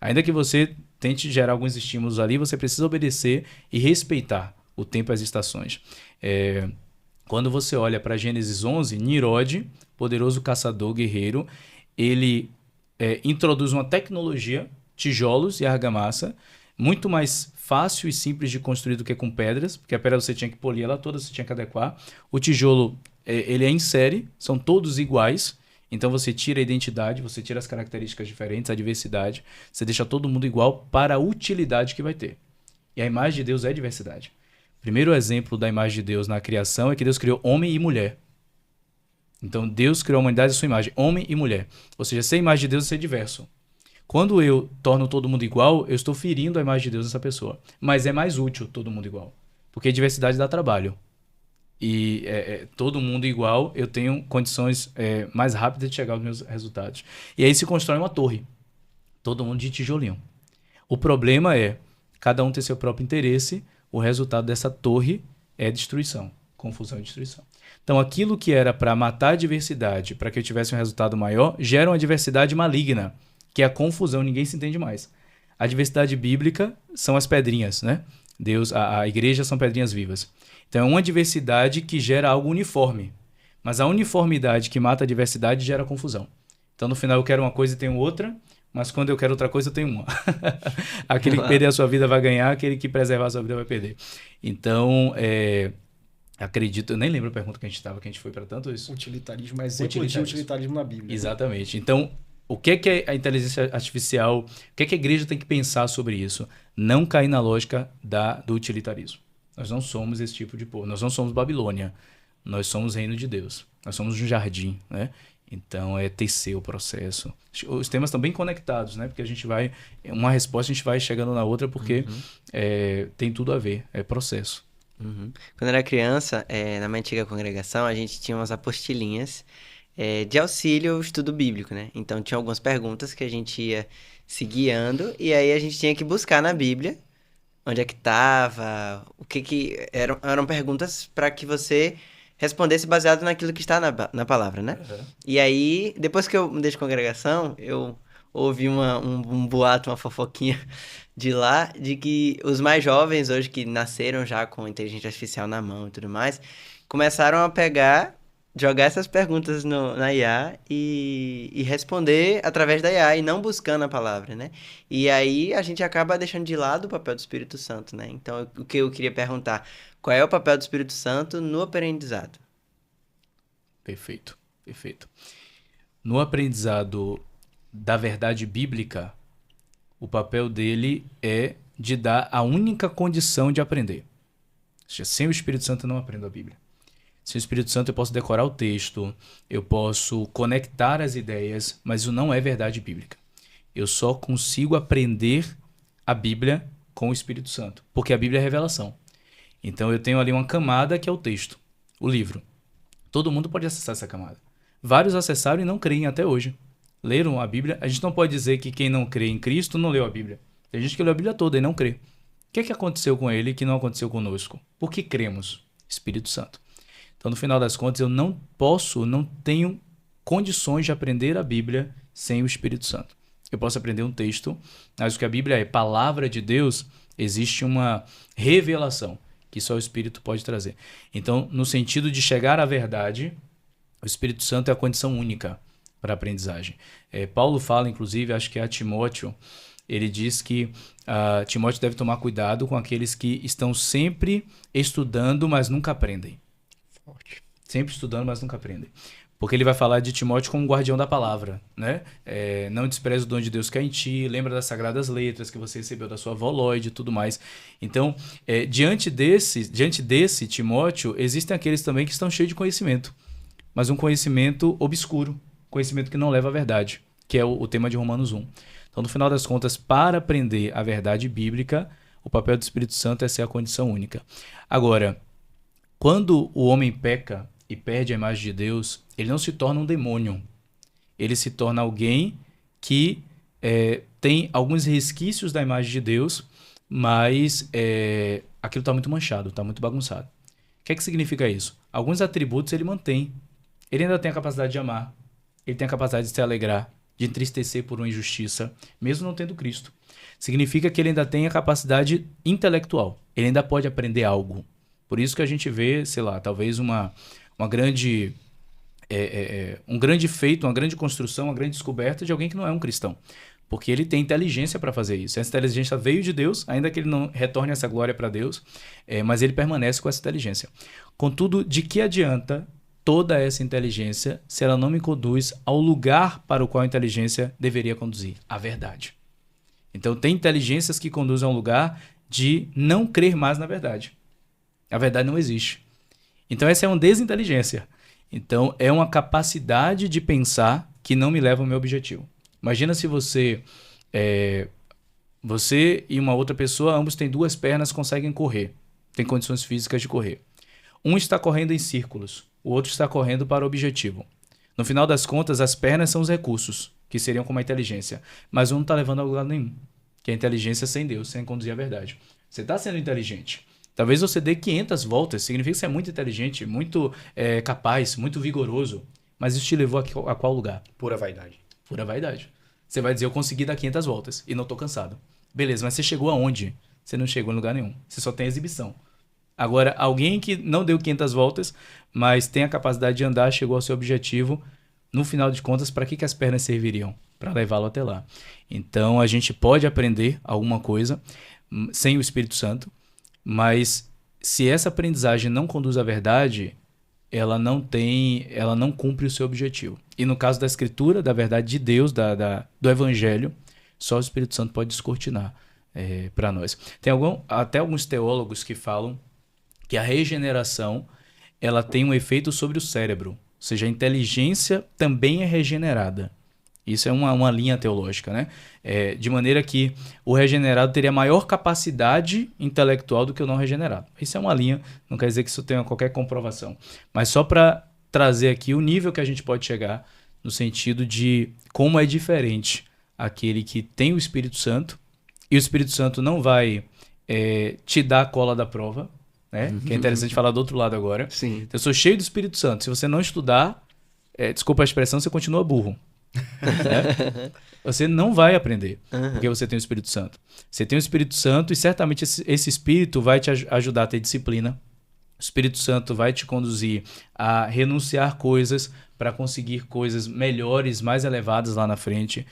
Ainda que você tente gerar alguns estímulos ali, você precisa obedecer e respeitar o tempo e as estações. Quando você olha para Gênesis 11, Nimrod, poderoso caçador, guerreiro, ele introduz uma tecnologia, tijolos e argamassa, muito mais fácil e simples de construir do que com pedras, porque a pedra você tinha que polir ela toda, você tinha que adequar. O tijolo, ele é em série, são todos iguais, Então você tira a identidade, você tira as características diferentes, a diversidade, você deixa todo mundo igual para a utilidade que vai ter. E a imagem de Deus é diversidade. O primeiro exemplo da imagem de Deus na criação é que Deus criou homem e mulher. Então Deus criou a humanidade à sua imagem, homem e mulher. Ou seja, ser a imagem de Deus é ser diverso. Quando eu torno todo mundo igual, eu estou ferindo a imagem de Deus nessa pessoa. Mas é mais útil todo mundo igual. Porque diversidade dá trabalho. E todo mundo igual, eu tenho condições mais rápidas de chegar aos meus resultados. E aí se constrói uma torre. Todo mundo de tijolinho. O problema é, cada um tem seu próprio interesse, o resultado dessa torre é destruição. Confusão e destruição. Então aquilo que era para matar a diversidade, para que eu tivesse um resultado maior, gera uma diversidade maligna, que é a confusão, ninguém se entende mais. A diversidade bíblica são as pedrinhas, né? Deus, a igreja são pedrinhas vivas. Então é uma diversidade que gera algo uniforme. Mas a uniformidade que mata a diversidade gera confusão. Então no final eu quero uma coisa e tenho outra, mas quando eu quero outra coisa eu tenho uma. Aquele que perder a sua vida vai ganhar, aquele que preservar a sua vida vai perder. Então, acredito, eu nem lembro a pergunta que a gente foi para tanto isso. Utilitarismo é exemplo de utilitarismo na Bíblia. Exatamente. Então, o que é a inteligência artificial? O que a igreja tem que pensar sobre isso? Não cair na lógica do utilitarismo. Nós não somos esse tipo de povo. Nós não somos Babilônia. Nós somos reino de Deus. Nós somos um jardim, né? Então, é tecer o processo. Os temas estão bem conectados, né? Porque a gente vai... Uma resposta a gente vai chegando na outra porque tem tudo a ver. É processo. Quando eu era criança, na minha antiga congregação, a gente tinha umas apostilinhas de auxílio ao estudo bíblico, né? Então, tinha algumas perguntas que a gente ia se guiando e aí a gente tinha que buscar na Bíblia onde é que estava, o que eram perguntas para que você respondesse baseado naquilo que está na palavra, né? Uhum. E aí, depois que eu mudei de congregação, eu ouvi um boato, uma fofoquinha de lá, de que os mais jovens hoje, que nasceram já com inteligência artificial na mão e tudo mais, começaram a jogar essas perguntas na IA e responder através da IA e não buscando a palavra, né? E aí a gente acaba deixando de lado o papel do Espírito Santo, né? Então, o que eu queria perguntar, qual é o papel do Espírito Santo no aprendizado? Perfeito, perfeito. No aprendizado da verdade bíblica, o papel dele é de dar a única condição de aprender. Ou seja, sem o Espírito Santo eu não aprendo a Bíblia. Sem o Espírito Santo eu posso decorar o texto, eu posso conectar as ideias, mas isso não é verdade bíblica. Eu só consigo aprender a Bíblia com o Espírito Santo, porque a Bíblia é revelação. Então eu tenho ali uma camada que é o texto, o livro. Todo mundo pode acessar essa camada. Vários acessaram e não creem até hoje. Leram a Bíblia. A gente não pode dizer que quem não crê em Cristo não leu a Bíblia. Tem gente que leu a Bíblia toda e não crê. O que aconteceu com ele que não aconteceu conosco? Por que cremos? Espírito Santo. Então, no final das contas, eu não tenho condições de aprender a Bíblia sem o Espírito Santo. Eu posso aprender um texto, mas o que a Bíblia é palavra de Deus, existe uma revelação que só o Espírito pode trazer. Então, no sentido de chegar à verdade, o Espírito Santo é a condição única para a aprendizagem. Paulo fala, inclusive, acho que é a Timóteo, ele diz que Timóteo deve tomar cuidado com aqueles que estão sempre estudando, mas nunca aprendem. Forte. Sempre estudando, mas nunca aprendem. Porque ele vai falar de Timóteo como um guardião da palavra, né? Não despreze o dom de Deus que é em ti, lembra das sagradas letras que você recebeu da sua avó Lloyd e tudo mais. Então, diante desse Timóteo, existem aqueles também que estão cheios de conhecimento, mas um conhecimento obscuro, conhecimento que não leva à verdade, que é o tema de Romanos 1. Então, no final das contas, para aprender a verdade bíblica, o papel do Espírito Santo é ser a condição única. Agora, quando o homem peca e perde a imagem de Deus, ele não se torna um demônio. Ele se torna alguém que tem alguns resquícios da imagem de Deus, mas aquilo está muito manchado, está muito bagunçado. O que significa isso? Alguns atributos ele mantém. Ele ainda tem a capacidade de amar, ele tem a capacidade de se alegrar, de entristecer por uma injustiça, mesmo não tendo Cristo. Significa que ele ainda tem a capacidade intelectual. Ele ainda pode aprender algo. Por isso que a gente vê, sei lá, talvez um grande feito, uma grande construção, uma grande descoberta de alguém que não é um cristão. Porque ele tem inteligência para fazer isso. Essa inteligência veio de Deus, ainda que ele não retorne essa glória para Deus, mas ele permanece com essa inteligência. Contudo, de que adianta toda essa inteligência se ela não me conduz ao lugar para o qual a inteligência deveria conduzir? A verdade. Então, tem inteligências que conduzem a um lugar de não crer mais na verdade. A verdade não existe. Então, essa é uma desinteligência. Então, é uma capacidade de pensar que não me leva ao meu objetivo. Imagina se você e uma outra pessoa, ambos têm 2 pernas, conseguem correr. Tem condições físicas de correr. Um está correndo em círculos, o outro está correndo para o objetivo. No final das contas, as pernas são os recursos, que seriam como a inteligência. Mas um não está levando a lugar nenhum, que é a inteligência sem Deus, sem conduzir a verdade. Você está sendo inteligente. Talvez você dê 500 voltas, significa que você é muito inteligente, muito capaz, muito vigoroso. Mas isso te levou a qual lugar? Pura vaidade. Pura vaidade. Você vai dizer, eu consegui dar 500 voltas e não estou cansado. Beleza, mas você chegou aonde? Você não chegou em lugar nenhum. Você só tem exibição. Agora, alguém que não deu 500 voltas, mas tem a capacidade de andar, chegou ao seu objetivo, no final de contas, para que as pernas serviriam? Para levá-lo até lá. Então, a gente pode aprender alguma coisa sem o Espírito Santo, mas se essa aprendizagem não conduz à verdade, ela não cumpre o seu objetivo. E no caso da Escritura, da verdade de Deus, do Evangelho, só o Espírito Santo pode descortinar para nós. Tem até alguns teólogos que falam que a regeneração ela tem um efeito sobre o cérebro, ou seja, a inteligência também é regenerada. Isso é uma linha teológica, né? De maneira que o regenerado teria maior capacidade intelectual do que o não regenerado. Isso é uma linha, não quer dizer que isso tenha qualquer comprovação. Mas só para trazer aqui o nível que a gente pode chegar no sentido de como é diferente aquele que tem o Espírito Santo, e o Espírito Santo não vai te dar a cola da prova, né? Que é interessante falar do outro lado agora. Sim. Então, eu sou cheio do Espírito Santo. Se você não estudar, desculpa a expressão, você continua burro. Né? Você não vai aprender, porque você tem o Espírito Santo. Você tem o Espírito Santo e certamente esse Espírito vai te ajudar a ter disciplina. O Espírito Santo vai te conduzir a renunciar coisas para conseguir coisas melhores, mais elevadas lá na frente.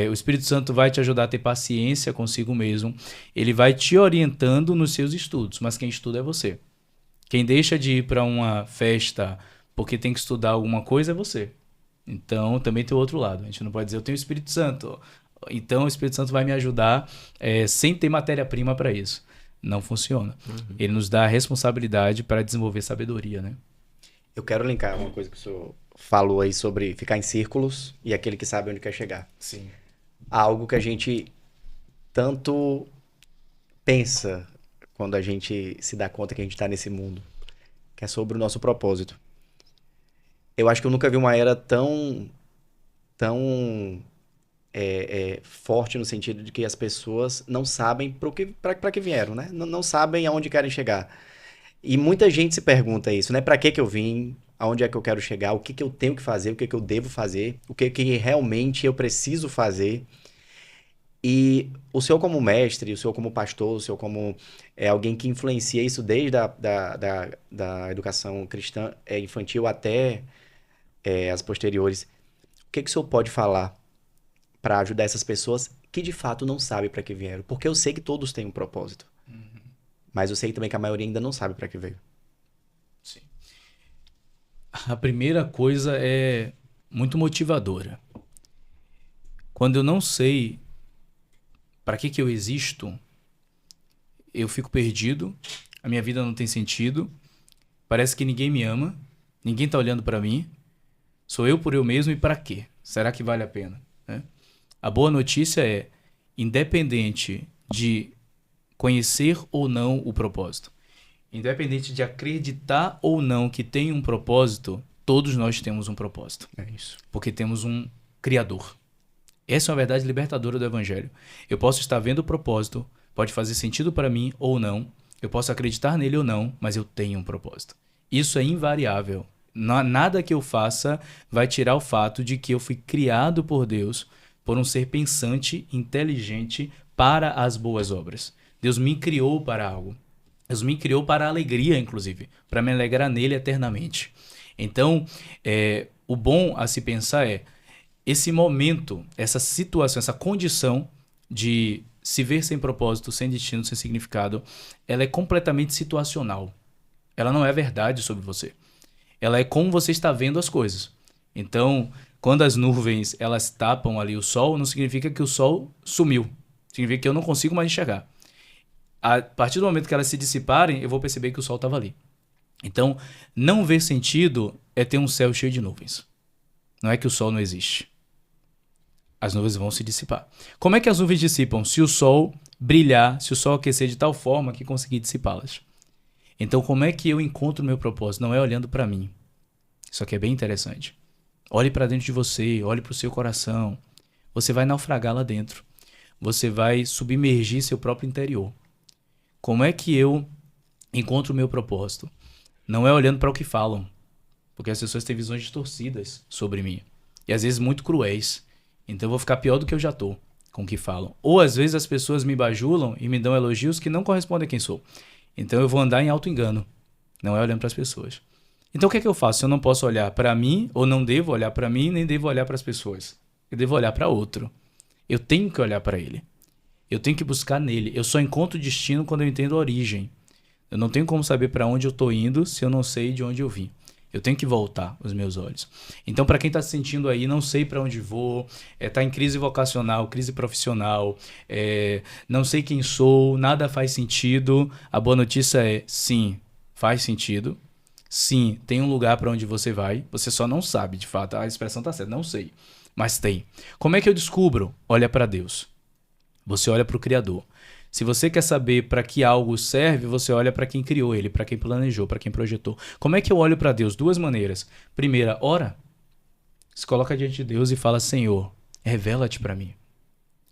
O Espírito Santo vai te ajudar a ter paciência consigo mesmo. Ele vai te orientando nos seus estudos, mas quem estuda é você. Quem deixa de ir para uma festa porque tem que estudar alguma coisa é você. Então, também tem o outro lado. A gente não pode dizer, eu tenho o Espírito Santo, então o Espírito Santo vai me ajudar sem ter matéria-prima para isso. Não funciona. Ele nos dá a responsabilidade para desenvolver sabedoria, né? Eu quero linkar uma coisa que o senhor falou aí sobre ficar em círculos e aquele que sabe onde quer chegar. Sim. Algo que a gente tanto pensa quando a gente se dá conta que a gente está nesse mundo, que é sobre o nosso propósito. Eu acho que eu nunca vi uma era tão forte no sentido de que as pessoas não sabem para que vieram, né? Não sabem aonde querem chegar. E muita gente se pergunta isso, né? Para que eu vim? Aonde é que eu quero chegar? O que eu tenho que fazer? O que eu devo fazer? O que realmente eu preciso fazer? E o senhor como mestre, o senhor como pastor, o senhor como alguém que influencia isso desde da educação cristã infantil até as posteriores, o que o senhor pode falar para ajudar essas pessoas que de fato não sabem para que vieram? Porque eu sei que todos têm um propósito, mas eu sei também que a maioria ainda não sabe para que veio. Sim. A primeira coisa é muito motivadora. Quando eu não sei para que eu existo, eu fico perdido, a minha vida não tem sentido, parece que ninguém me ama, ninguém está olhando para mim, sou eu por eu mesmo e para quê? Será que vale a pena? Né? A boa notícia é, independente de conhecer ou não o propósito, independente de acreditar ou não que tem um propósito, todos nós temos um propósito. É isso. Porque temos um Criador. Essa é uma verdade libertadora do Evangelho. Eu posso estar vendo o propósito, pode fazer sentido para mim ou não, eu posso acreditar nele ou não, mas eu tenho um propósito. Isso é invariável. Nada que eu faça vai tirar o fato de que eu fui criado por Deus, por um ser pensante, inteligente, para as boas obras. Deus me criou para algo. Deus me criou para a alegria, inclusive, para me alegrar nele eternamente. Então, o bom a se pensar é esse momento, essa situação, essa condição de se ver sem propósito, sem destino, sem significado, ela é completamente situacional. Ela não é verdade sobre você. ela é como você está vendo as coisas. Então, quando as nuvens elas tapam ali o sol, não significa que o sol sumiu. Significa que eu não consigo mais enxergar. A partir do momento que elas se dissiparem, eu vou perceber que o sol estava ali. Então, não ver sentido é ter um céu cheio de nuvens. Não é que o sol não existe. As nuvens vão se dissipar. Como é que as nuvens dissipam? Se o sol brilhar, se o sol aquecer de tal forma que conseguir dissipá-las. Então, como é que eu encontro o meu propósito? Não é olhando para mim. Isso aqui é bem interessante. Olhe para dentro de você, olhe para o seu coração. Você vai naufragar lá dentro. Você vai submergir seu próprio interior. Como é que eu encontro o meu propósito? Não é olhando para o que falam. Porque as pessoas têm visões distorcidas sobre mim. E às vezes muito cruéis. Então eu vou ficar pior do que eu já estou com o que falam. Ou às vezes as pessoas me bajulam e me dão elogios que não correspondem a quem sou. Então eu vou andar em auto-engano. Não é olhando para as pessoas. Então o que é que eu faço? Eu não posso olhar para mim, ou não devo olhar para mim, nem devo olhar para as pessoas. Eu devo olhar para outro. Eu tenho que olhar para ele. Eu tenho que buscar nele. Eu só encontro o destino quando eu entendo a origem. Eu não tenho como saber para onde eu estou indo se eu não sei de onde eu vim. Eu tenho que voltar os meus olhos. Então, para quem está se sentindo aí, não sei para onde vou, está em crise vocacional, crise profissional, não sei quem sou, nada faz sentido, a boa notícia é, sim, faz sentido. Sim, tem um lugar para onde você vai, você só não sabe, de fato, a expressão está certa, não sei, mas tem. Como é que eu descubro? Olha para Deus. Você olha para o Criador. Se você quer saber para que algo serve, você olha para quem criou ele, para quem planejou, para quem projetou. Como é que eu olho para Deus? Duas maneiras. Primeira, ora. Se coloca diante de Deus e fala, Senhor, revela-te para mim.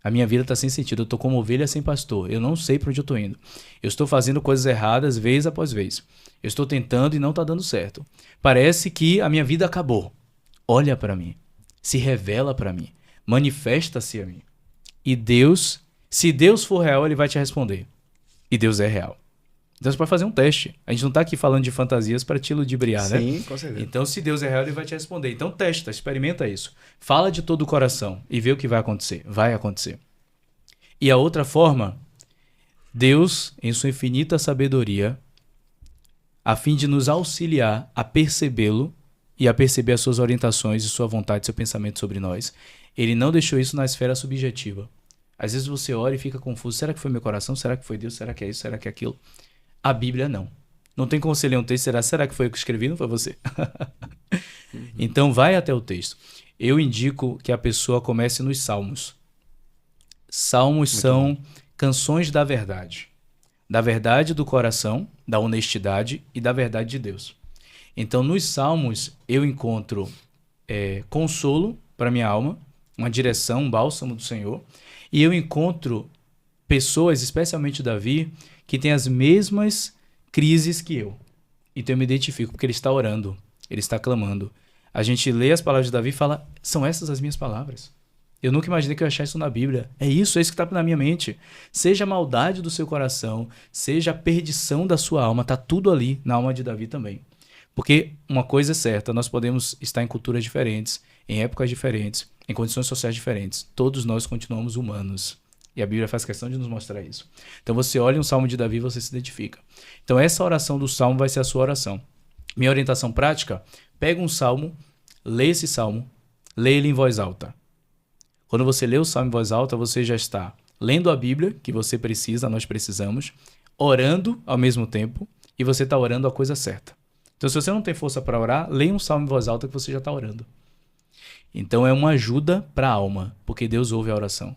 A minha vida está sem sentido, eu estou como ovelha sem pastor, eu não sei para onde eu estou indo. Eu estou fazendo coisas erradas vez após vez. Eu estou tentando e não está dando certo. Parece que a minha vida acabou. Olha para mim, se revela para mim, manifesta-se a mim. E Deus, se Deus for real, ele vai te responder. E Deus é real. Então você pode fazer um teste. A gente não está aqui falando de fantasias para te ludibriar, né? Sim, com certeza. Então, se Deus é real, ele vai te responder. Então, testa, experimenta isso. Fala de todo o coração e vê o que vai acontecer. Vai acontecer. E a outra forma, Deus, em sua infinita sabedoria, a fim de nos auxiliar a percebê-lo e a perceber as suas orientações e sua vontade, seu pensamento sobre nós, ele não deixou isso na esfera subjetiva. Às vezes você ora e fica confuso. Será que foi meu coração? Será que foi Deus? Será que é isso? Será que é aquilo? A Bíblia não. Não tem como você ler um texto e será que foi eu que escrevi? Não foi você. Então vai até o texto. Eu indico que a pessoa comece nos Salmos. Salmos são canções da verdade do coração, da honestidade e da verdade de Deus. Então nos Salmos eu encontro consolo para minha alma, uma direção, um bálsamo do Senhor, e eu encontro pessoas, especialmente Davi, que têm as mesmas crises que eu. Então eu me identifico, porque ele está orando, ele está clamando. A gente lê as palavras de Davi e fala, são essas as minhas palavras. Eu nunca imaginei que eu ia achar isso na Bíblia. É isso que está na minha mente. Seja a maldade do seu coração, seja a perdição da sua alma, está tudo ali na alma de Davi também. Porque uma coisa é certa, nós podemos estar em culturas diferentes, em épocas diferentes, em condições sociais diferentes. Todos nós continuamos humanos. E a Bíblia faz questão de nos mostrar isso. Então você olha um salmo de Davi e você se identifica. Então essa oração do salmo vai ser a sua oração. Minha orientação prática, pega um salmo, lê esse salmo, lê ele em voz alta. Quando você lê o salmo em voz alta, você já está lendo a Bíblia, que você precisa, nós precisamos, orando ao mesmo tempo, e você está orando a coisa certa. Então se você não tem força para orar, leia um salmo em voz alta que você já está orando. Então é uma ajuda para a alma, porque Deus ouve a oração.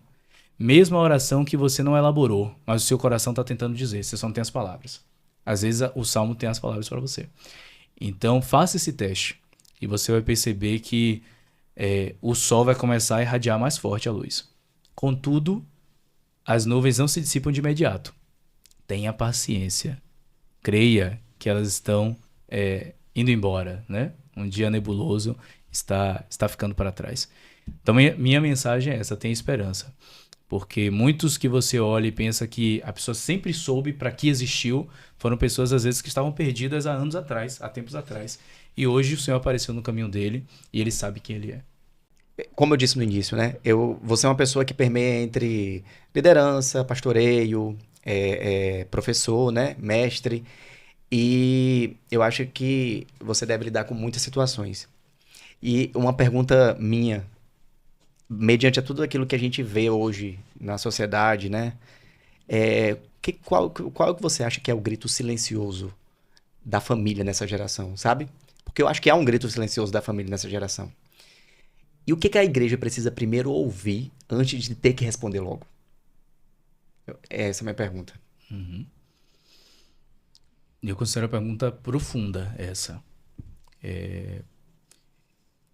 Mesmo a oração que você não elaborou, mas o seu coração está tentando dizer, você só não tem as palavras. Às vezes o salmo tem as palavras para você. Então faça esse teste e você vai perceber que o sol vai começar a irradiar mais forte a luz. Contudo, as nuvens não se dissipam de imediato. Tenha paciência. Creia que elas estão indo embora, né? Um dia nebuloso está ficando para trás. Então minha mensagem é essa, tenha esperança. Porque muitos que você olha e pensa que a pessoa sempre soube para que existiu, foram pessoas às vezes que estavam perdidas há anos atrás, há tempos atrás. E hoje o Senhor apareceu no caminho dele e ele sabe quem ele é. Como eu disse no início, né? Você é uma pessoa que permeia entre liderança, pastoreio, professor, né? Mestre. E eu acho que você deve lidar com muitas situações. E uma pergunta minha, mediante a tudo aquilo que a gente vê hoje na sociedade, né? Qual que você acha que é o grito silencioso da família nessa geração, sabe? Porque eu acho que há um grito silencioso da família nessa geração. E o que a igreja precisa primeiro ouvir antes de ter que responder logo? Essa é a minha pergunta. Eu considero a pergunta profunda essa.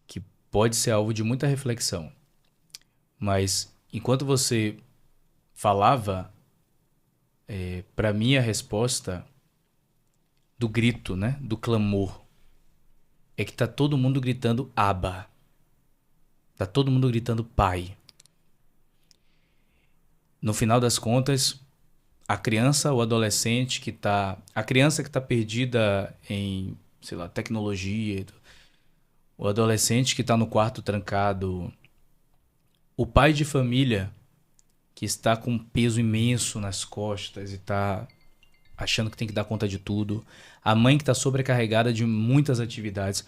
Que pode ser alvo de muita reflexão. Mas enquanto você falava, para mim a resposta do grito, né, do clamor, é que tá todo mundo gritando Abba. Tá todo mundo gritando Pai. No final das contas, a criança ou adolescente a criança que tá perdida em, sei lá, tecnologia, o adolescente que tá no quarto trancado, o pai de família que está com um peso imenso nas costas e tá achando que tem que dar conta de tudo, a mãe que tá sobrecarregada de muitas atividades,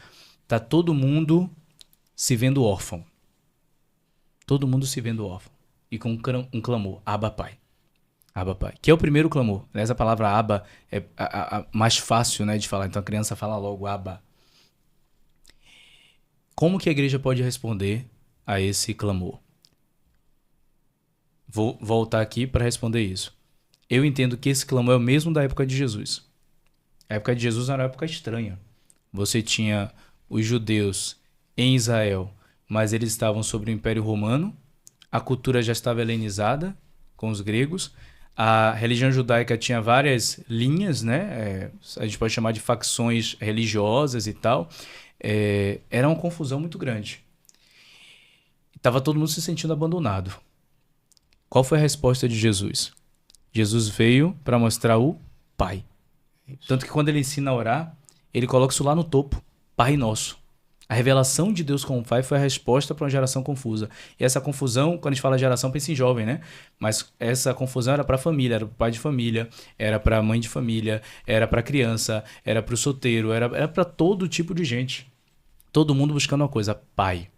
tá todo mundo se vendo órfão. Todo mundo se vendo órfão. E com um clamor, Abba Pai. Abba Pai. Que é o primeiro clamor. Essa palavra Abba é a mais fácil, né, de falar. Então a criança fala logo Abba. Como que a igreja pode responder a esse clamor? Vou voltar aqui para responder isso. Eu entendo que esse clamor é o mesmo da época de Jesus. A época de Jesus era uma época estranha. Você tinha os judeus em Israel, mas eles estavam sob o Império Romano. A cultura já estava helenizada com os gregos. A religião judaica tinha várias linhas, né? A gente pode chamar de facções religiosas e tal. Era uma confusão muito grande. Estava todo mundo se sentindo abandonado. Qual foi a resposta de Jesus? Jesus veio para mostrar o Pai. Tanto que quando ele ensina a orar, ele coloca isso lá no topo. Pai Nosso. A revelação de Deus como Pai foi a resposta para uma geração confusa. E essa confusão, quando a gente fala geração, pensa em jovem, né? Mas essa confusão era para a família, era para o pai de família, era para a mãe de família, era para a criança, era para o solteiro, era para todo tipo de gente. Todo mundo buscando uma coisa. Pai,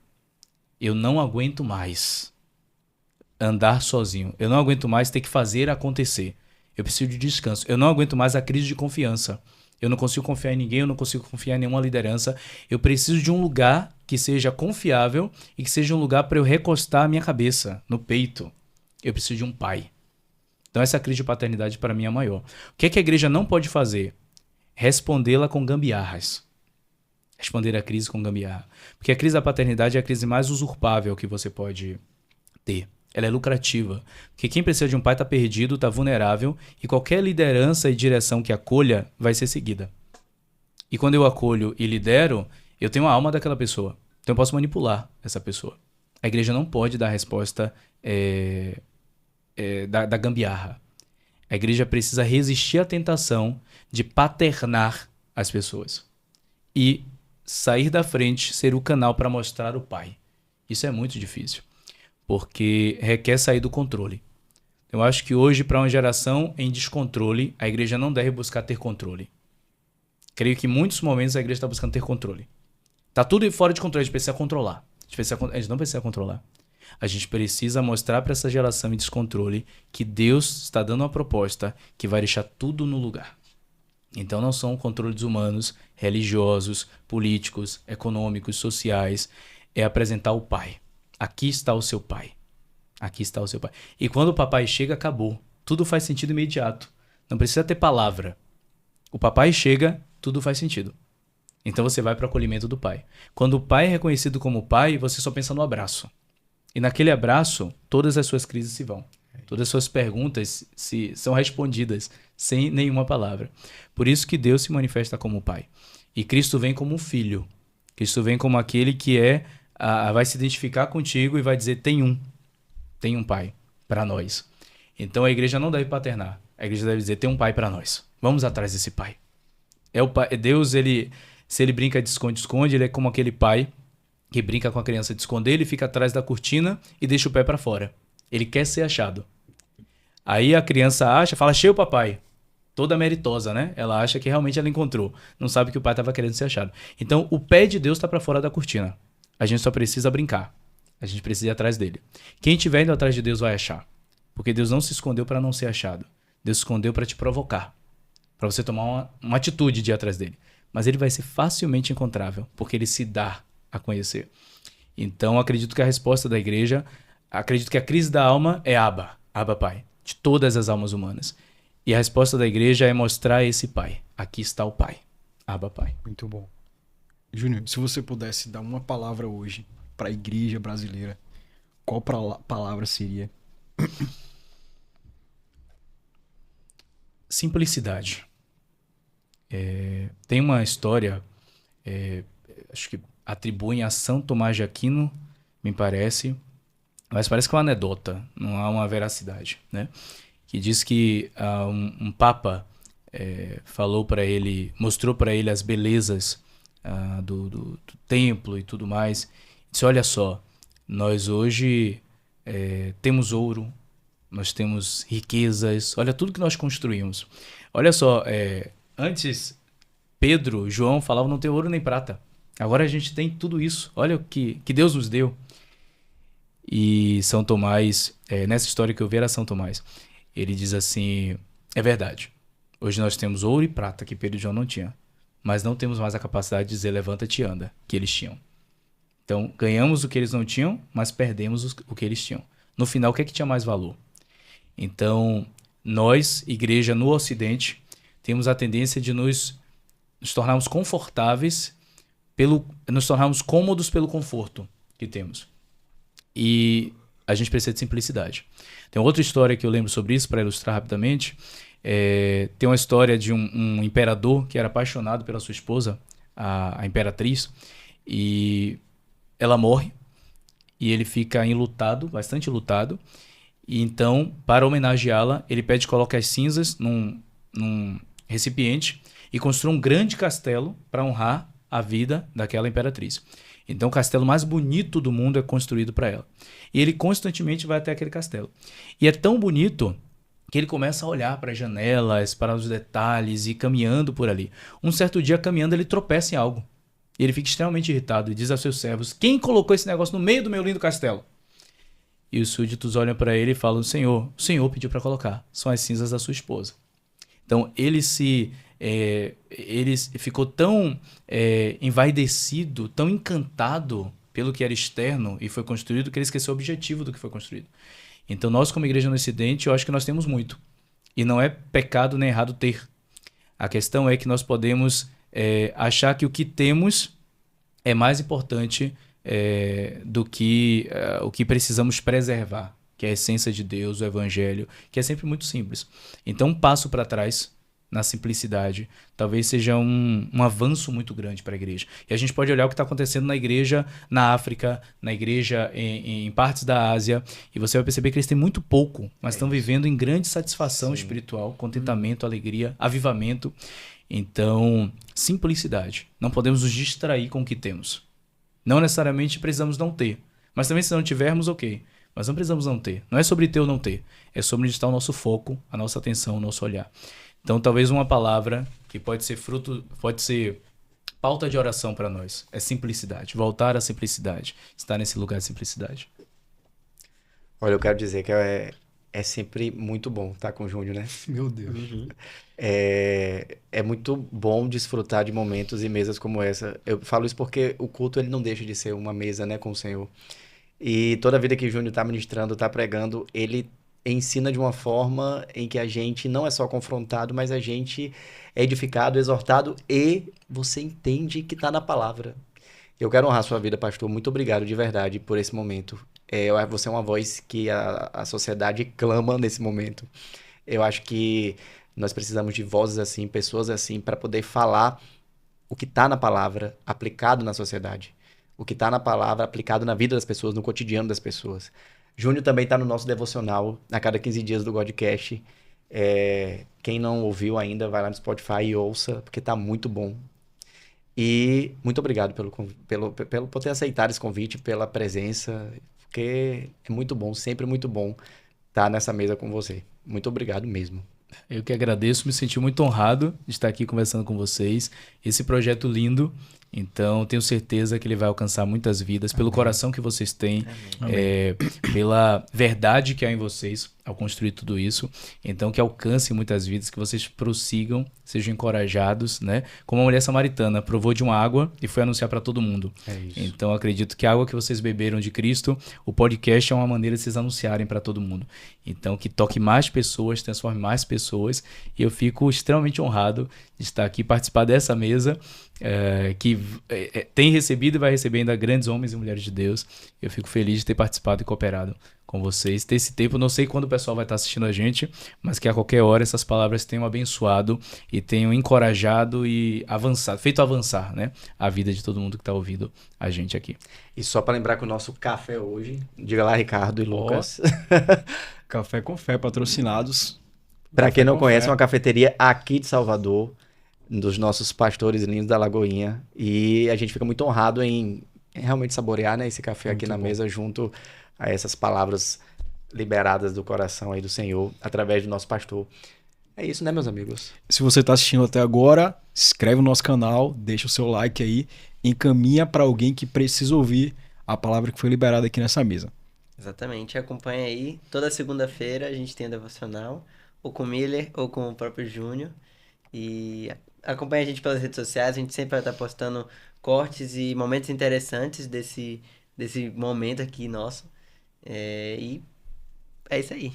eu não aguento mais andar sozinho. Eu não aguento mais ter que fazer acontecer. Eu preciso de descanso. Eu não aguento mais a crise de confiança. Eu não consigo confiar em ninguém, eu não consigo confiar em nenhuma liderança. Eu preciso de um lugar que seja confiável e que seja um lugar para eu recostar a minha cabeça no peito. Eu preciso de um pai. Então essa crise de paternidade para mim é maior. O que é que a igreja não pode fazer? Respondê-la com gambiarras. Responder a crise com gambiarra. Porque a crise da paternidade é a crise mais usurpável que você pode ter. Ela é lucrativa. Porque quem precisa de um pai está perdido, está vulnerável, e qualquer liderança e direção que acolha vai ser seguida. E quando eu acolho e lidero, eu tenho a alma daquela pessoa. Então eu posso manipular essa pessoa. A igreja não pode dar a resposta da gambiarra. A igreja precisa resistir à tentação de paternar as pessoas. E sair da frente, ser o canal para mostrar o pai. Isso é muito difícil. Porque requer sair do controle. Eu acho que hoje, para uma geração em descontrole, a igreja não deve buscar ter controle. Creio que em muitos momentos a igreja está buscando ter controle. Está tudo fora de controle, a gente precisa controlar. A gente não precisa controlar. A gente precisa mostrar para essa geração em descontrole que Deus está dando uma proposta que vai deixar tudo no lugar. Então não são controles humanos, religiosos, políticos, econômicos, sociais. É apresentar o Pai. Aqui está o seu pai. Aqui está o seu pai. E quando o papai chega, acabou. Tudo faz sentido imediato. Não precisa ter palavra. O papai chega, tudo faz sentido. Então você vai para o acolhimento do pai. Quando o pai é reconhecido como pai, você só pensa no abraço. E naquele abraço, todas as suas crises se vão. Todas as suas perguntas são respondidas sem nenhuma palavra. Por isso que Deus se manifesta como pai. E Cristo vem como um filho. Cristo vem como aquele que vai se identificar contigo e vai dizer, tem um pai para nós. Então a igreja não deve paternar. A igreja deve dizer, tem um pai para nós. Vamos atrás desse pai. Deus, se ele brinca de esconde-esconde, ele é como aquele pai que brinca com a criança de esconder, ele fica atrás da cortina e deixa o pé para fora. Ele quer ser achado. Aí a criança acha, fala, achei o papai. toda meritosa, né? Ela acha que realmente ela encontrou. Não sabe que o pai estava querendo ser achado. Então, o pé de Deus está para fora da cortina. A gente só precisa brincar. A gente precisa ir atrás dele. Quem estiver indo atrás de Deus vai achar. Porque Deus não se escondeu para não ser achado. Deus se escondeu para te provocar. Para você tomar uma atitude de ir atrás dele. Mas ele vai ser facilmente encontrável. Porque ele se dá a conhecer. Então, acredito que a resposta da igreja... Acredito que a crise da alma é Abba. Abba Pai. De todas as almas humanas. E a resposta da igreja é mostrar esse Pai. Aqui está o Pai. Abba Pai. Muito bom. Júnior, se você pudesse dar uma palavra hoje para a igreja brasileira, qual palavra seria? Simplicidade. Tem uma história, acho que atribuem a São Tomás de Aquino, me parece, mas parece que é uma anedota, não há uma veracidade, né? Que diz que um papa falou para ele, mostrou para ele as belezas do templo e tudo mais. Disse: olha só, nós hoje temos ouro, nós temos riquezas, olha tudo que nós construímos. Olha só, antes Pedro, João falavam não ter ouro nem prata. Agora a gente tem tudo isso. Olha o que Deus nos deu. E São Tomás, nessa história que eu vi era São Tomás, ele diz assim: é verdade, hoje nós temos ouro e prata que Pedro e João não tinham, mas não temos mais a capacidade de dizer levanta-te e anda, que eles tinham. Então ganhamos o que eles não tinham, mas perdemos o que eles tinham. No final, o que é que tinha mais valor? Então nós, igreja no Ocidente, temos a tendência de nos tornarmos confortáveis, nos tornarmos cômodos pelo conforto que temos. E a gente precisa de simplicidade. Tem outra história que eu lembro sobre isso, para ilustrar rapidamente. Tem uma história de um imperador que era apaixonado pela sua esposa, a imperatriz, e ela morre, e ele fica enlutado, bastante enlutado. E então, para homenageá-la, ele pede que coloque as cinzas num recipiente e construa um grande castelo para honrar a vida daquela imperatriz. Então o castelo mais bonito do mundo é construído para ela. E ele constantemente vai até aquele castelo. E é tão bonito que ele começa a olhar para as janelas, para os detalhes e caminhando por ali. Um certo dia, caminhando, ele tropeça em algo. E ele fica extremamente irritado e diz aos seus servos: quem colocou esse negócio no meio do meu lindo castelo? E os súditos olham para ele e falam: o senhor pediu para colocar. São as cinzas da sua esposa. Então ele ficou tão envaidecido, tão encantado pelo que era externo e foi construído, que ele esqueceu o objetivo do que foi construído. Então nós, como igreja no Ocidente, eu acho que nós temos muito. E não é pecado nem errado ter. A questão é que nós podemos achar que o que temos é mais importante do que o que precisamos preservar, que é a essência de Deus, o Evangelho, que é sempre muito simples. Então um passo para trás na simplicidade talvez seja um avanço muito grande para a igreja. E a gente pode olhar o que está acontecendo na igreja na África, na igreja em partes da Ásia, e você vai perceber que eles têm muito pouco, mas estão vivendo em grande satisfação espiritual, contentamento, alegria, avivamento. Então, simplicidade. Não podemos nos distrair com o que temos. Não necessariamente precisamos não ter, mas também se não tivermos, ok. Mas não precisamos não ter. Não é sobre ter ou não ter. É sobre onde está o nosso foco, a nossa atenção, o nosso olhar. Então, talvez uma palavra que pode ser pauta de oração para nós é simplicidade. Voltar à simplicidade. Estar nesse lugar de simplicidade. Olha, eu quero dizer que é sempre muito bom estar com o Júnior, né? Meu Deus. É muito bom desfrutar de momentos e mesas como essa. Eu falo isso porque o culto ele não deixa de ser uma mesa, né, com o Senhor. E toda a vida que o Júnior está ministrando, está pregando, ele ensina de uma forma em que a gente não é só confrontado, mas a gente é edificado, exortado e você entende que está na palavra. Eu quero honrar a sua vida, pastor. Muito obrigado de verdade por esse momento. Você é uma voz que a sociedade clama nesse momento. Eu acho que nós precisamos de vozes assim, pessoas assim, para poder falar o que está na palavra aplicado na sociedade. O que está na palavra aplicado na vida das pessoas, no cotidiano das pessoas. Júnior também está no nosso devocional, a cada 15 dias do Godcast. Quem não ouviu ainda, vai lá no Spotify e ouça, porque está muito bom. E muito obrigado por ter aceitado esse convite, pela presença, porque é muito bom, sempre muito bom estar nessa mesa com você. Muito obrigado mesmo. Eu que agradeço, me senti muito honrado de estar aqui conversando com vocês. Esse projeto lindo, então tenho certeza que ele vai alcançar muitas vidas, pelo coração que vocês têm, pela verdade que há em vocês ao construir tudo isso. Então que alcance muitas vidas, que vocês prossigam, sejam encorajados, né? Como a mulher samaritana provou de uma água e foi anunciar para todo mundo. É isso. Então acredito que a água que vocês beberam de Cristo, o podcast é uma maneira de vocês anunciarem para todo mundo. Então que toque mais pessoas, transforme mais pessoas. E eu fico extremamente honrado de estar aqui, participar dessa mesa, que tem recebido e vai receber ainda grandes homens e mulheres de Deus. Eu fico feliz de ter participado e cooperado com vocês, ter esse tempo. Não sei quando o pessoal vai estar assistindo a gente, mas que a qualquer hora essas palavras tenham abençoado e tenham encorajado e avançado, feito avançar, né, a vida de todo mundo que está ouvindo a gente aqui. E só para lembrar que o nosso café hoje, diga lá, Ricardo e Lucas. Café com Fé, patrocinados. Para quem não com conhece, Fé. é uma cafeteria aqui de Salvador, dos nossos pastores lindos da Lagoinha. E a gente fica muito honrado em realmente saborear, né, esse café aqui na mesa junto a essas palavras liberadas do coração aí do Senhor, através do nosso pastor. É isso, né, meus amigos? Se você está assistindo até agora, se inscreve no nosso canal, deixa o seu like aí, encaminha para alguém que precisa ouvir a palavra que foi liberada aqui nessa mesa. Exatamente, acompanha aí. Toda segunda-feira a gente tem a devocional, ou com o Miller, ou com o próprio Júnior. E acompanha a gente pelas redes sociais, a gente sempre vai estar postando cortes e momentos interessantes desse momento aqui nosso. E é isso aí.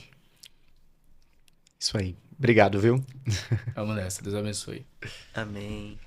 Isso aí. Obrigado, viu? Vamos nessa, Deus abençoe. Amém.